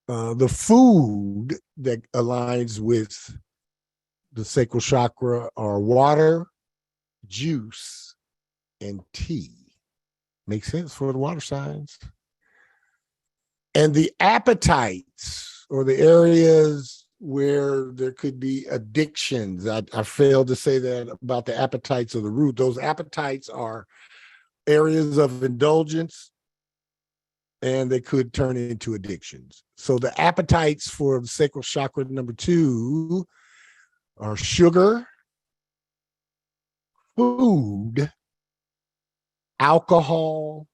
The food that aligns with the sacral chakra are water, juice, and tea. Makes sense for the water signs. And the appetites, or the areas where there could be addictions. I failed to say that about the appetites of the root. Those appetites are areas of indulgence, and they could turn into addictions. So the appetites for the sacral chakra number 2 are sugar, food, alcohol,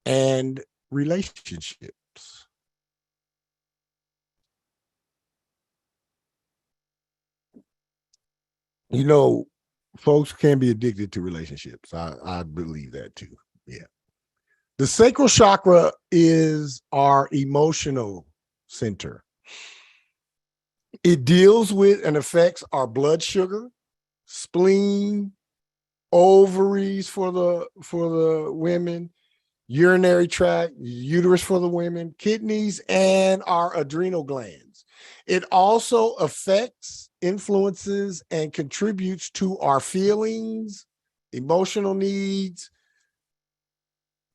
and relationships. You know, folks can be addicted to relationships. I believe that too. Yeah. The sacral chakra is our emotional center. It deals with and affects our blood sugar, spleen, ovaries for the women, urinary tract, uterus for the women, kidneys, and our adrenal glands. It also affects, influences, and contributes to our feelings, emotional needs,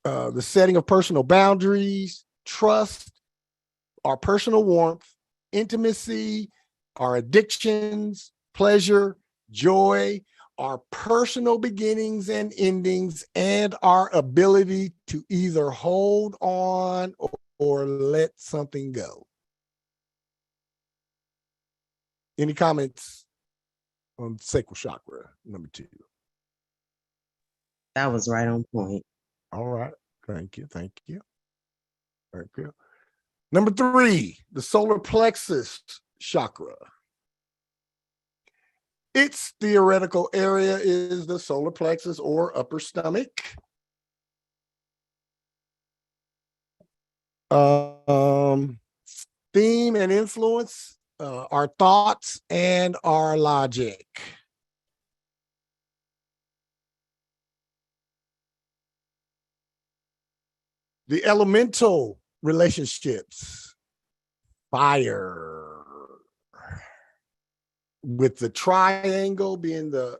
the setting of personal boundaries, trust, our personal warmth, intimacy, our addictions, pleasure, joy, our personal beginnings and endings, and our ability to either hold on or let something go. Any comments on sacral chakra number 2? That was right on point. All right. Thank you. Thank you. Very good. Number 3, the solar plexus chakra. Its theoretical area is the solar plexus or upper stomach. Theme and influence, our thoughts and our logic. The elemental relationships: fire, with the triangle being the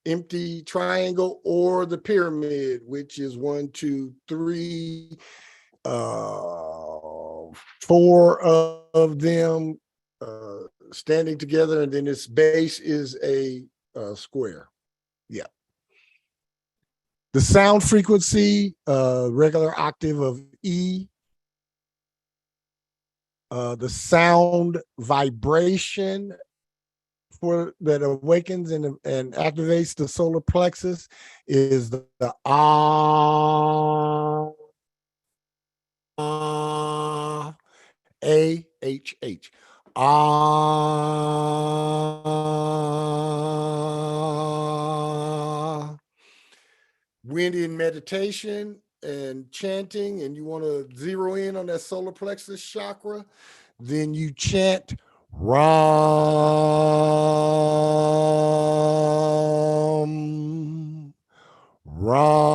empty triangle, or the pyramid, which is 1, 2, 3, 4 of them standing together, and then its base is a square. Yeah. The sound frequency, regular octave of E. The sound vibration that awakens and activates the solar plexus is the ah, A-H-H. Ah. When in meditation and chanting and you want to zero in on that solar plexus chakra, then you chant Ram, Ram,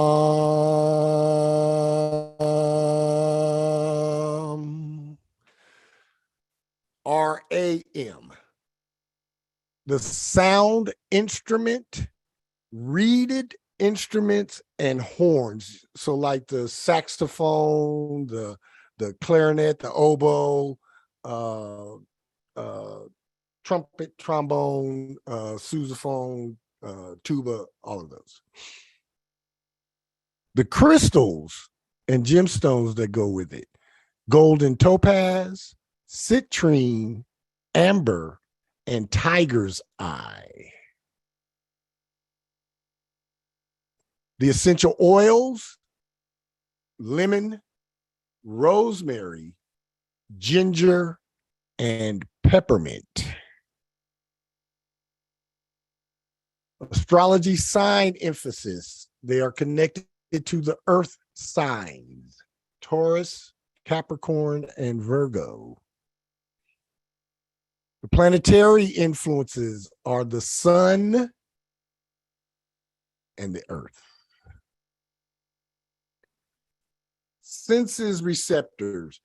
R-A-M. The sound instrument, reeded instruments, and horns. So like the saxophone, the clarinet, the oboe, trumpet, trombone, sousaphone, tuba, all of those. The crystals and gemstones that go with it: golden topaz, citrine, amber, and tiger's eye. The essential oils: lemon, rosemary, ginger, and peppermint. Astrology sign emphasis: they are connected to the earth signs: Taurus, Capricorn, and Virgo. The planetary influences are the sun and the earth. Senses receptors: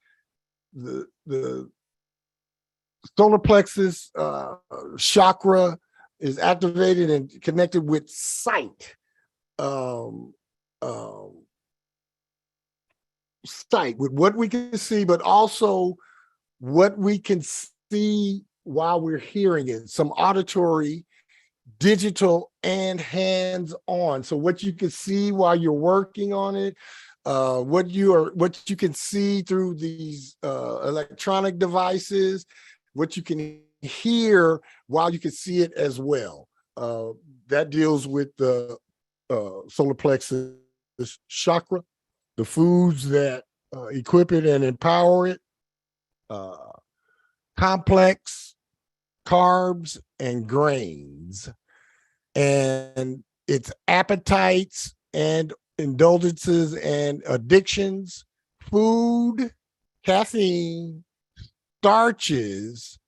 the solar plexus chakra is activated and connected with sight. Sight, with what we can see, but also what we can see while we're hearing it. Some auditory, digital, and hands-on. So what you can see while you're working on it, what you can see through these electronic devices, what you can hear while you can see it as well. That deals with the solar plexus chakra, the foods that equip it and empower it, complex carbs and grains, and its appetites and indulgences and addictions: food, caffeine, starches.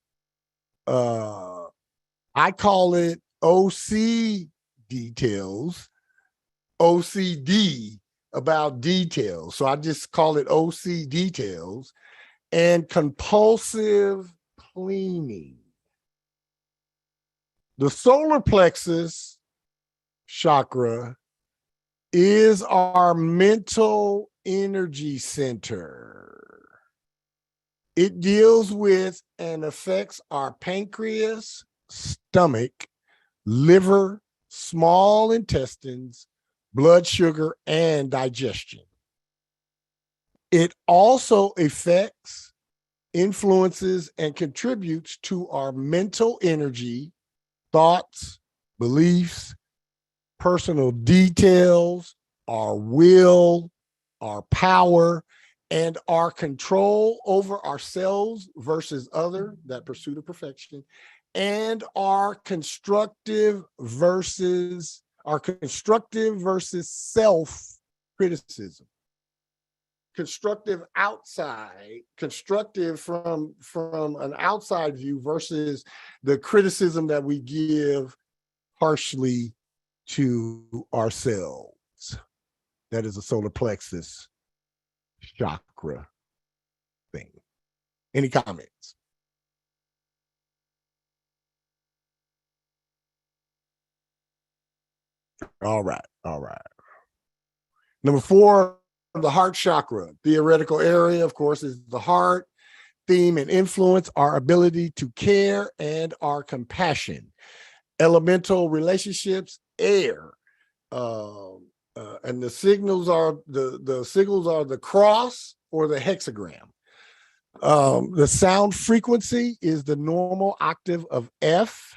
I call it OC details, OCD about details. So I just call it OC details, and compulsive cleaning. The solar plexus chakra is our mental energy center. It deals with and affects our pancreas, stomach, liver, small intestines, blood sugar, and digestion. It also affects, influences, and contributes to our mental energy, thoughts, beliefs, personal details, our will, our power, and our control over ourselves versus other, that pursuit of perfection, and our constructive versus self-criticism. Constructive outside, constructive from an outside view versus the criticism that we give harshly to ourselves. That is a solar plexus chakra thing. Any comments? All right. Number 4, the heart chakra. Theoretical area, of course, is the heart. Theme and influence: our ability to care and our compassion. Elemental relationships: air. And the signals are the cross or the hexagram. The sound frequency is the normal octave of F.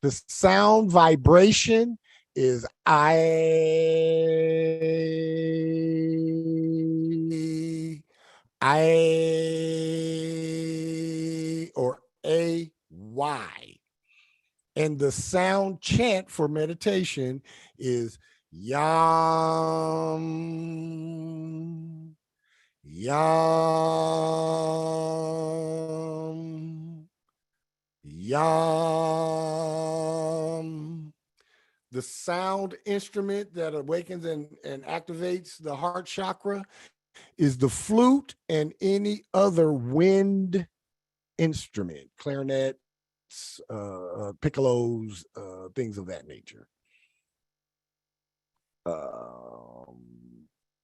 The sound vibration is I. Y. And the sound chant for meditation is Yam, Yam, Yam. The sound instrument that awakens and activates the heart chakra is the flute and any other wind instrument, clarinets, piccolos, things of that nature.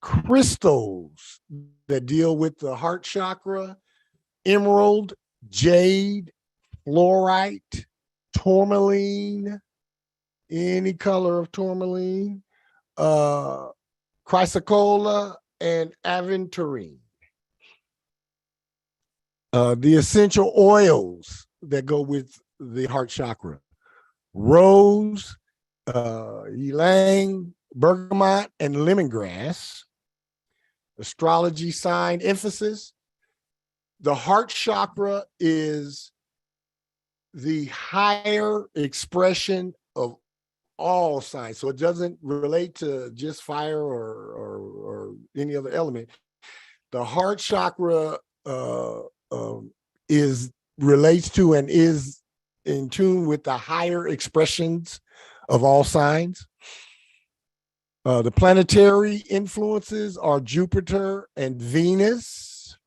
Crystals that deal with the heart chakra: emerald, jade, fluorite, tourmaline, any color of tourmaline, chrysocolla, and aventurine. The essential oils that go with the heart chakra: rose, ylang, bergamot, and lemongrass. Astrology sign emphasis: the heart chakra is the higher expression of all signs. So it doesn't relate to just fire or any other element. The heart chakra relates to and is in tune with the higher expressions of all signs. The planetary influences are Jupiter and Venus.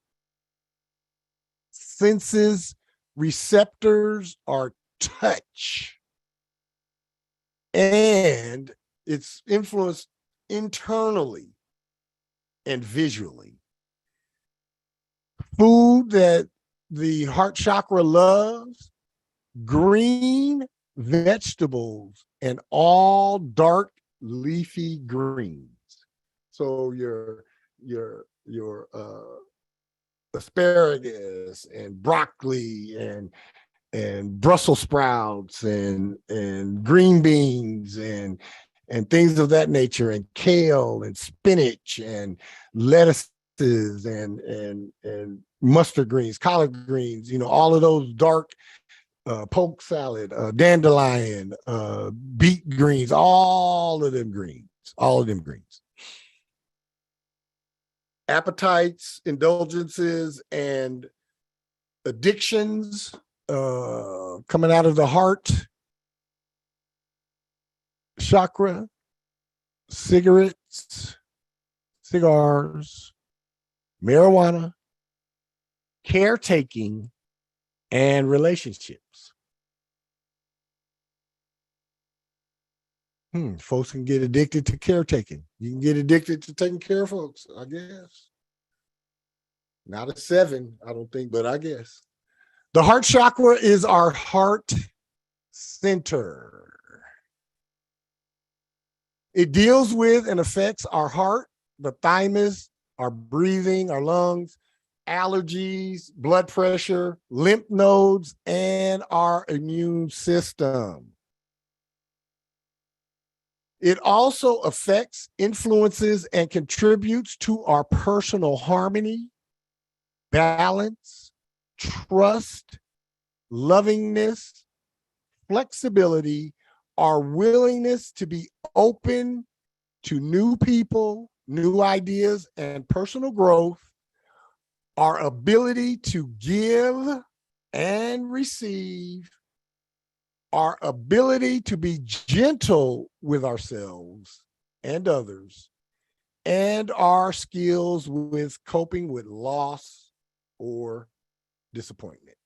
Senses receptors are touch, and it's influenced internally and visually. Food that the heart chakra loves: green vegetables and all dark leafy greens. So your asparagus and broccoli and Brussels sprouts and green beans and things of that nature, and kale and spinach and lettuces and mustard greens, collard greens, all of those dark, poke salad, dandelion, beet greens, all of them greens. Appetites, indulgences, and addictions coming out of the heart chakra: cigarettes, cigars, marijuana, caretaking, and relationships. Folks can get addicted to caretaking. You can get addicted to taking care of folks, I guess. Not a 7, I don't think, but I guess. The heart chakra is our heart center. It deals with and affects our heart, the thymus, our breathing, our lungs, allergies, blood pressure, lymph nodes, and our immune system. It also affects, influences, and contributes to our personal harmony, balance, trust, lovingness, flexibility, our willingness to be open to new people, new ideas, and personal growth, our ability to give and receive, our ability to be gentle with ourselves and others, and our skills with coping with loss or disappointment.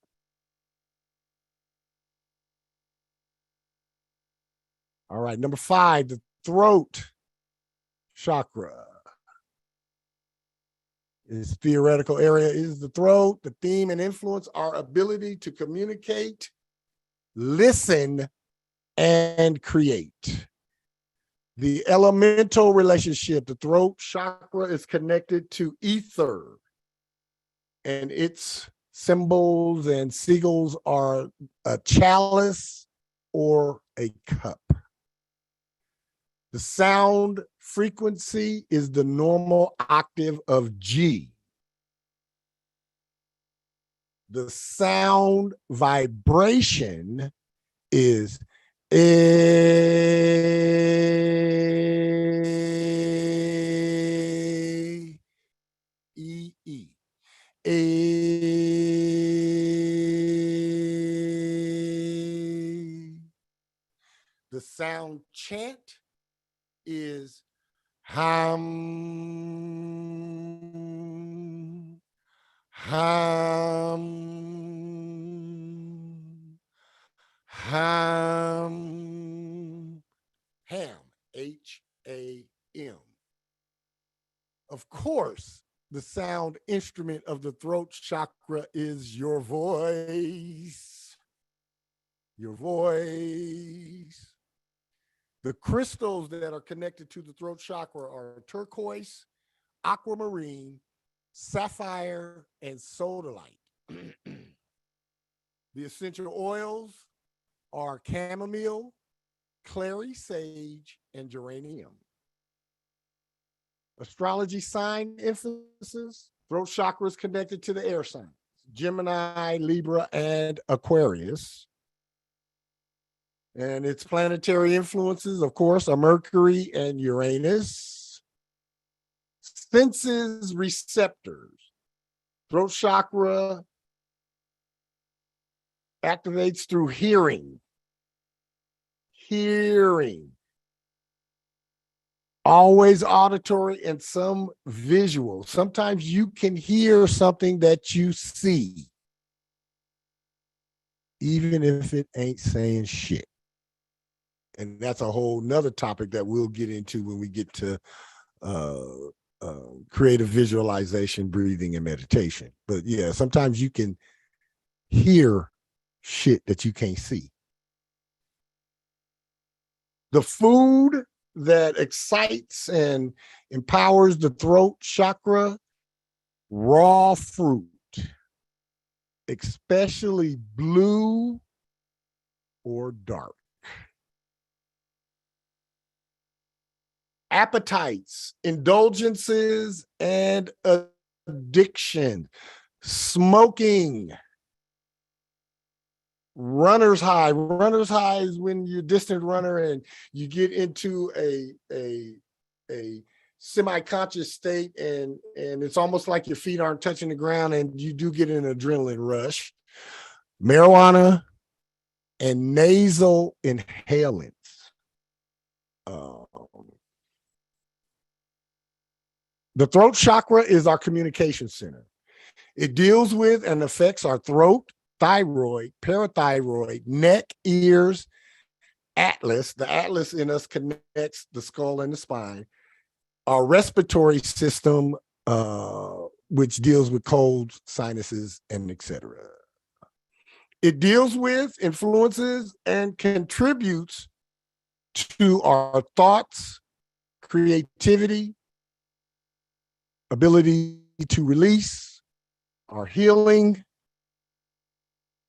All right, number 5, the throat chakra. Its theoretical area is the throat. The theme and influence: our ability to communicate, listen, and create. The elemental relationship: the throat chakra is connected to ether, and its symbols and sigils are a chalice or a cup. The sound frequency is the normal octave of G. The sound vibration is A, E, E. A. The sound chant is Ham, ham, ham, ham, H-A-M. Of course, the sound instrument of the throat chakra is your voice. Your voice. The crystals that are connected to the throat chakra are turquoise, aquamarine, sapphire, and sodalite. The essential oils are chamomile, clary sage, and geranium. Astrology sign emphasis: throat chakra is connected to the air signs, Gemini, Libra, and Aquarius. And its planetary influences, of course, are Mercury and Uranus. Senses receptors. Throat chakra activates through hearing. Hearing. Always auditory and some visual. Sometimes you can hear something that you see, even if it ain't saying shit. And that's a whole nother topic that we'll get into when we get to creative visualization, breathing, and meditation. But yeah, sometimes you can hear shit that you can't see. The food that excites and empowers the throat chakra: raw fruit, especially blue or dark. Appetites, indulgences, and addiction. Smoking. Runner's high. Runner's high is when you're a distant runner and you get into a semi-conscious state, and it's almost like your feet aren't touching the ground, and you do get an adrenaline rush. Marijuana and nasal inhalants. The throat chakra is our communication center. It deals with and affects our throat, thyroid, parathyroid, neck, ears, atlas. The atlas in us connects the skull and the spine. Our respiratory system, which deals with colds, sinuses, and etc. It deals with, influences, and contributes to our thoughts, creativity, ability to release, our healing,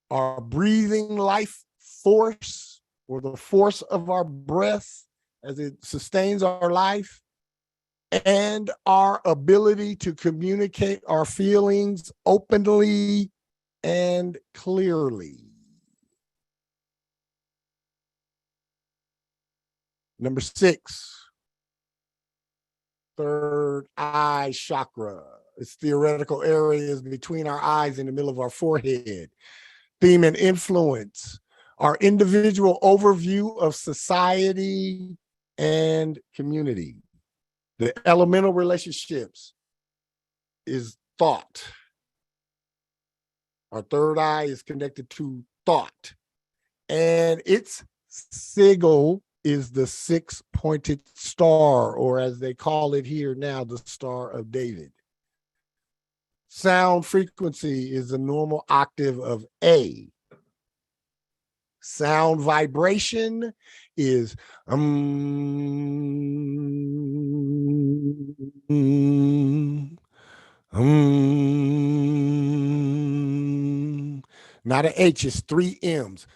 our breathing life force, or the force of our breath as it sustains our life, and our ability to communicate our feelings openly and clearly. Number 6, third eye chakra. Its theoretical areas between our eyes in the middle of our forehead. Theme and influence: our individual overview of society and community. The elemental relationships is thought. Our third eye is connected to thought, and its sigil is the 6-pointed star, or as they call it here now, the Star of David. Sound frequency is the normal octave of A. Sound vibration is not an H, it's 3 M's.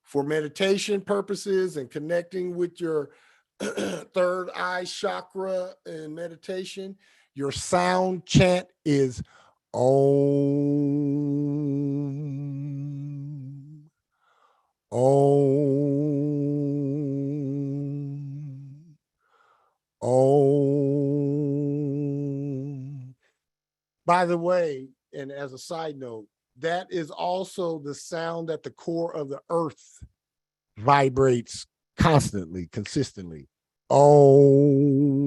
For meditation purposes and connecting with your third eye chakra in meditation, Your sound chant is Om. Om. Om. By the way, and as a side note, that is also the sound that the core of the earth vibrates constantly, consistently. Om.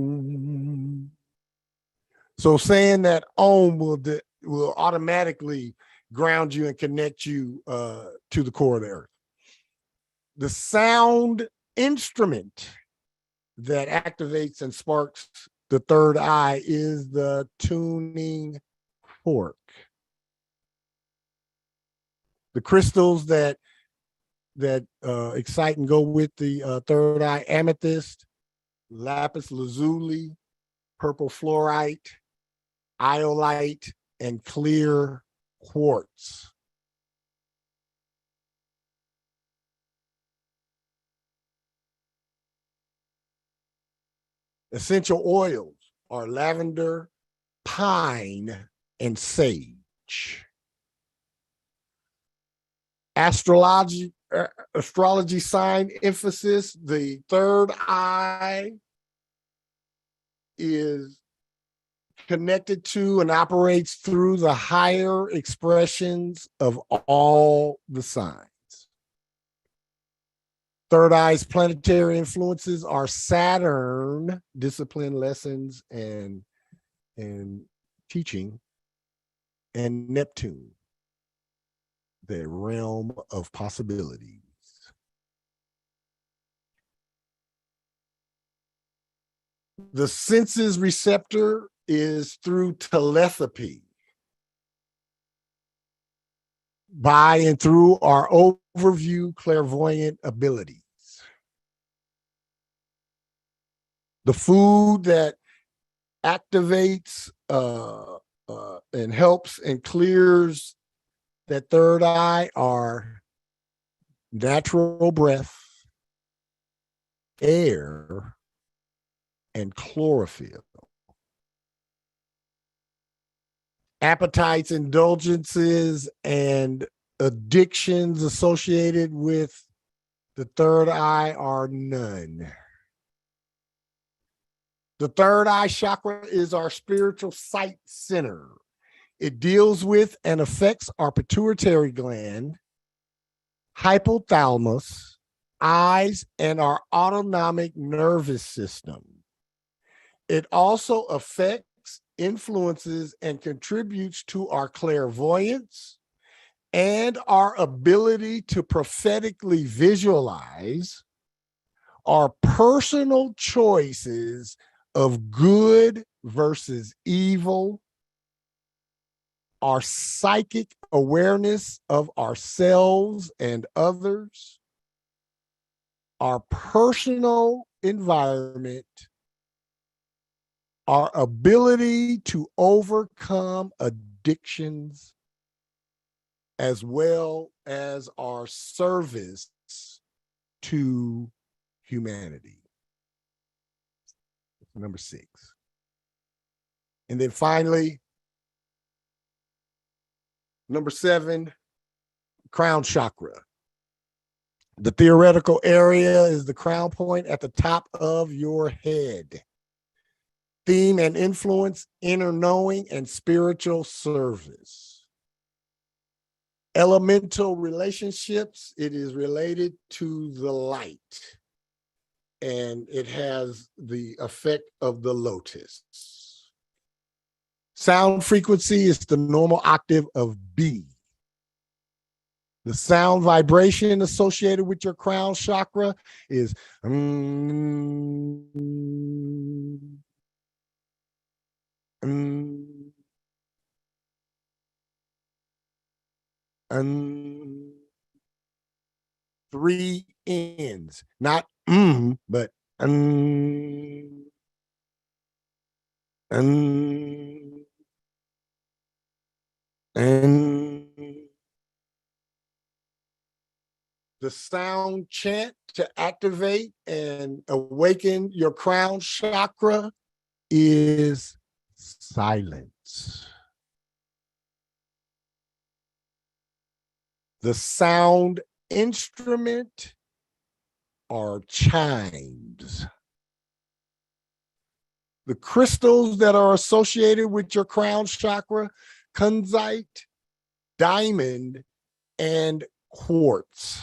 So saying that Om will automatically ground you and connect you to the core of the earth. The sound instrument that activates and sparks the third eye is the tuning fork. The crystals that excite and go with the third eye: amethyst, lapis lazuli, purple fluorite, iolite, and clear quartz. Essential oils are lavender, pine, and sage. Astrology sign emphasis: the third eye is connected to and operates through the higher expressions of all the signs. Third eye's planetary influences are Saturn, discipline, lessons, and teaching, and Neptune, the realm of possibilities. The senses receptor is through telepathy, by and through our overview clairvoyant abilities. The food that activates and helps and clears that third eye are natural breath, air, and chlorophyll. Appetites, indulgences, and addictions associated with the third eye are none. The third eye chakra is our spiritual sight center. It deals with and affects our pituitary gland, hypothalamus, eyes, and our autonomic nervous system. It also affects, influences, and contributes to our clairvoyance and our ability to prophetically visualize, our personal choices of good versus evil, our psychic awareness of ourselves and others, our personal environment, our ability to overcome addictions, as well as our service to humanity. Number 6. And then finally, number 7, crown chakra. The theoretical area is the crown point at the top of your head. Theme and influence: inner knowing and spiritual service. Elemental relationships: it is related to the light, and it has the effect of the lotus. Sound frequency is the normal octave of B. The sound vibration associated with your crown chakra is three N's, not but the sound chant to activate and awaken your crown chakra is silence. The sound instrument are chimes. The crystals that are associated with your crown chakra, kunzite, diamond, and quartz.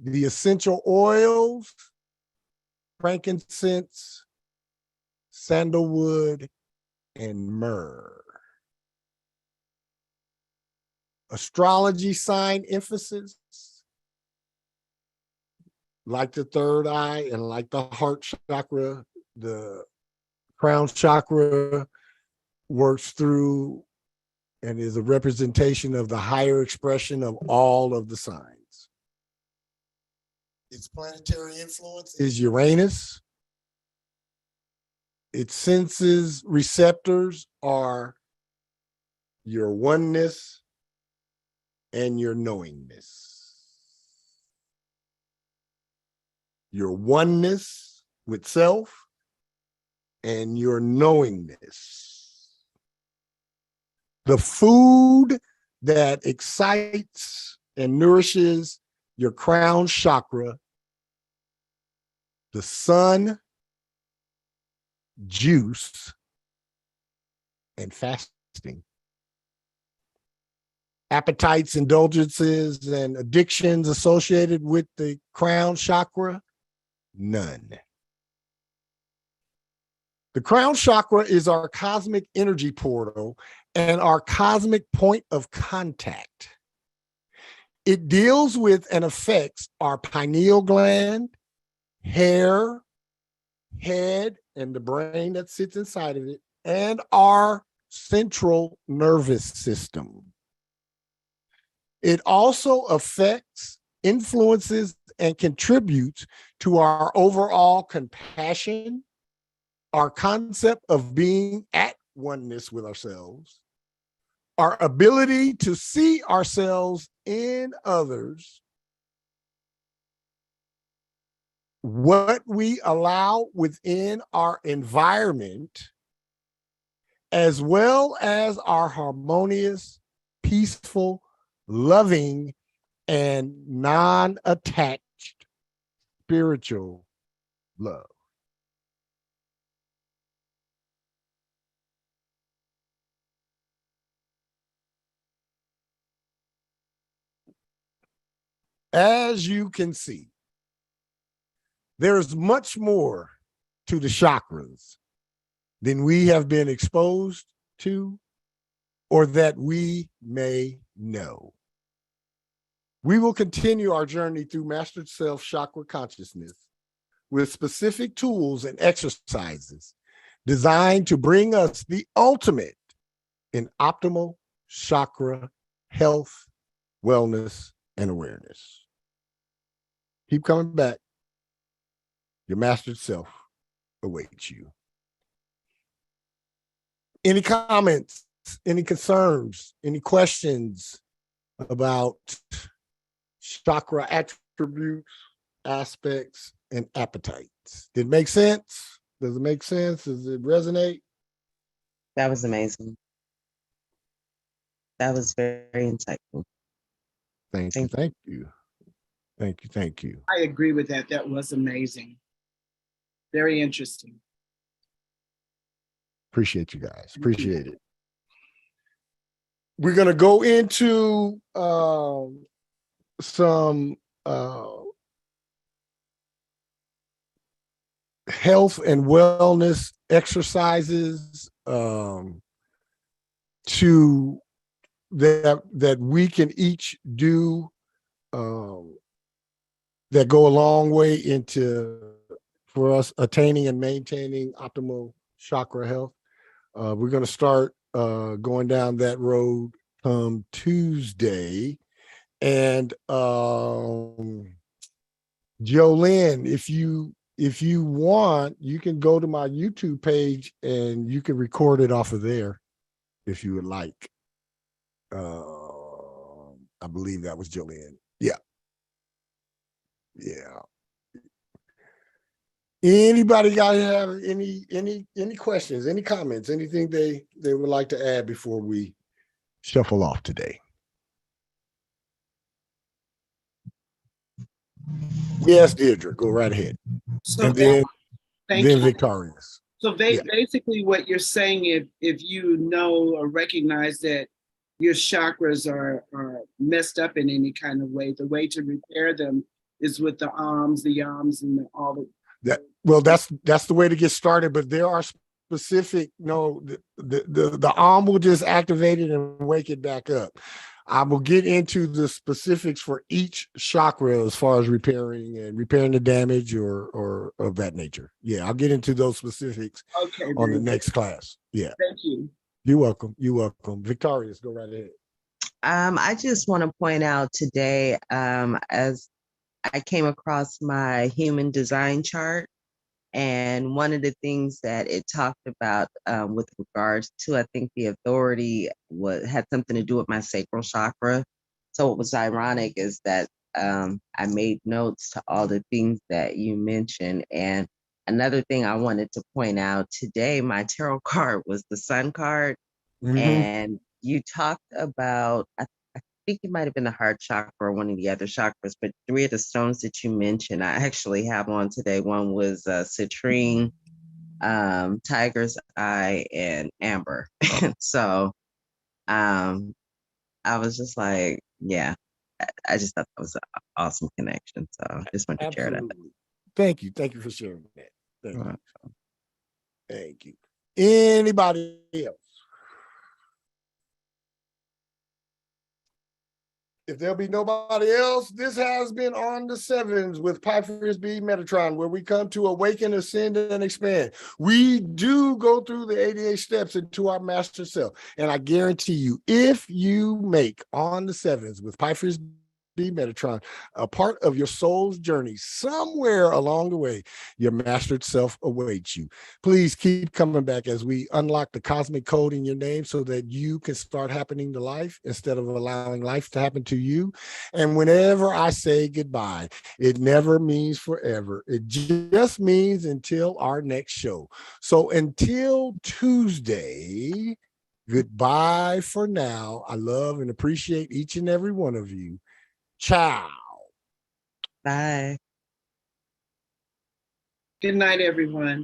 The essential oils, frankincense, sandalwood, and myrrh. Astrology sign emphasis, like the third eye and like the heart chakra, the crown chakra works through and is a representation of the higher expression of all of the signs. Its planetary influence is Uranus. Its senses receptors are your oneness and your knowingness. Your oneness with self and your knowingness. The food that excites and nourishes your crown chakra, the sun, juice, and fasting. Appetites, indulgences, and addictions associated with the crown chakra, none. The crown chakra is our cosmic energy portal and our cosmic point of contact. It deals with and affects our pineal gland, hair, head, and the brain that sits inside of it, and our central nervous system. It also affects, influences, and contributes to our overall compassion, our concept of being at oneness with ourselves, our ability to see ourselves in others, what we allow within our environment, as well as our harmonious, peaceful, loving, and non-attached spiritual love. As you can see, there's much more to the chakras than we have been exposed to or that we may know. We will continue our journey through mastered self chakra consciousness with specific tools and exercises designed to bring us the ultimate in optimal chakra health, wellness, and awareness. Keep coming back. Your mastered self awaits you. Any comments, any concerns, any questions about chakra attributes, aspects, and appetites? Did it make sense? Does it make sense? Does it resonate? That was amazing. That was very insightful. Thank you. Thank you. Thank you. Thank you. I agree with that. That was amazing. Very interesting. Appreciate you guys. Appreciate it. We're going to go into some health and wellness exercises to that we can each do that go a long way into for us attaining and maintaining optimal chakra health. We're going to start going down that road Tuesday. And Jolynn, if you want, you can go to my YouTube page and you can record it off of there if you would like. I believe that was Jolynn. Yeah. Anybody got to have any questions, any comments, anything they would like to add before we shuffle off today? Yes, Deirdre, go right ahead. So And then thank you. Victorious. So basically what you're saying, if you know or recognize that your chakras are messed up in any kind of way, the way to repair them is with the arms, the yams, and all the that's the way to get started, but there are specific, the arm will just activate it and wake it back up. I will get into the specifics for each chakra as far as repairing the damage or of that nature. Yeah, I'll get into those specifics on the next class. Yeah. Thank you. You're welcome. You're welcome. Victorious, go right ahead. I just want to point out today, as I came across my human design chart, and one of the things that it talked about with regards to, I think the authority had something to do with my sacral chakra. So what was ironic is that I made notes to all the things that you mentioned. And another thing I wanted to point out today, my tarot card was the Sun card. Mm-hmm. And you talked about, I think it might have been the heart chakra or one of the other chakras, but 3 of the stones that you mentioned, I actually have on today. One was citrine, tiger's eye, and amber. So I was just like, yeah, I just thought that was an awesome connection. So I just wanted to share that. Thank you. Thank you for sharing that. Thank you. Thank you. Anybody else? If there'll be nobody else, this has been On the 7's with Pyephreius B, Metatron, where we come to awaken, ascend, and expand. We do go through the 88 steps into our master self. And I guarantee you, if you make On the 7's with Pyephreius B, Metatron a part of your soul's journey, somewhere along the way, your mastered self awaits you. Please keep coming back as we unlock the cosmic code in your name so that you can start happening to life instead of allowing life to happen to you. And whenever I say goodbye, it never means forever. It just means until our next show. So until Tuesday, goodbye for now. I love and appreciate each and every one of you. Ciao. Bye. Good night, everyone.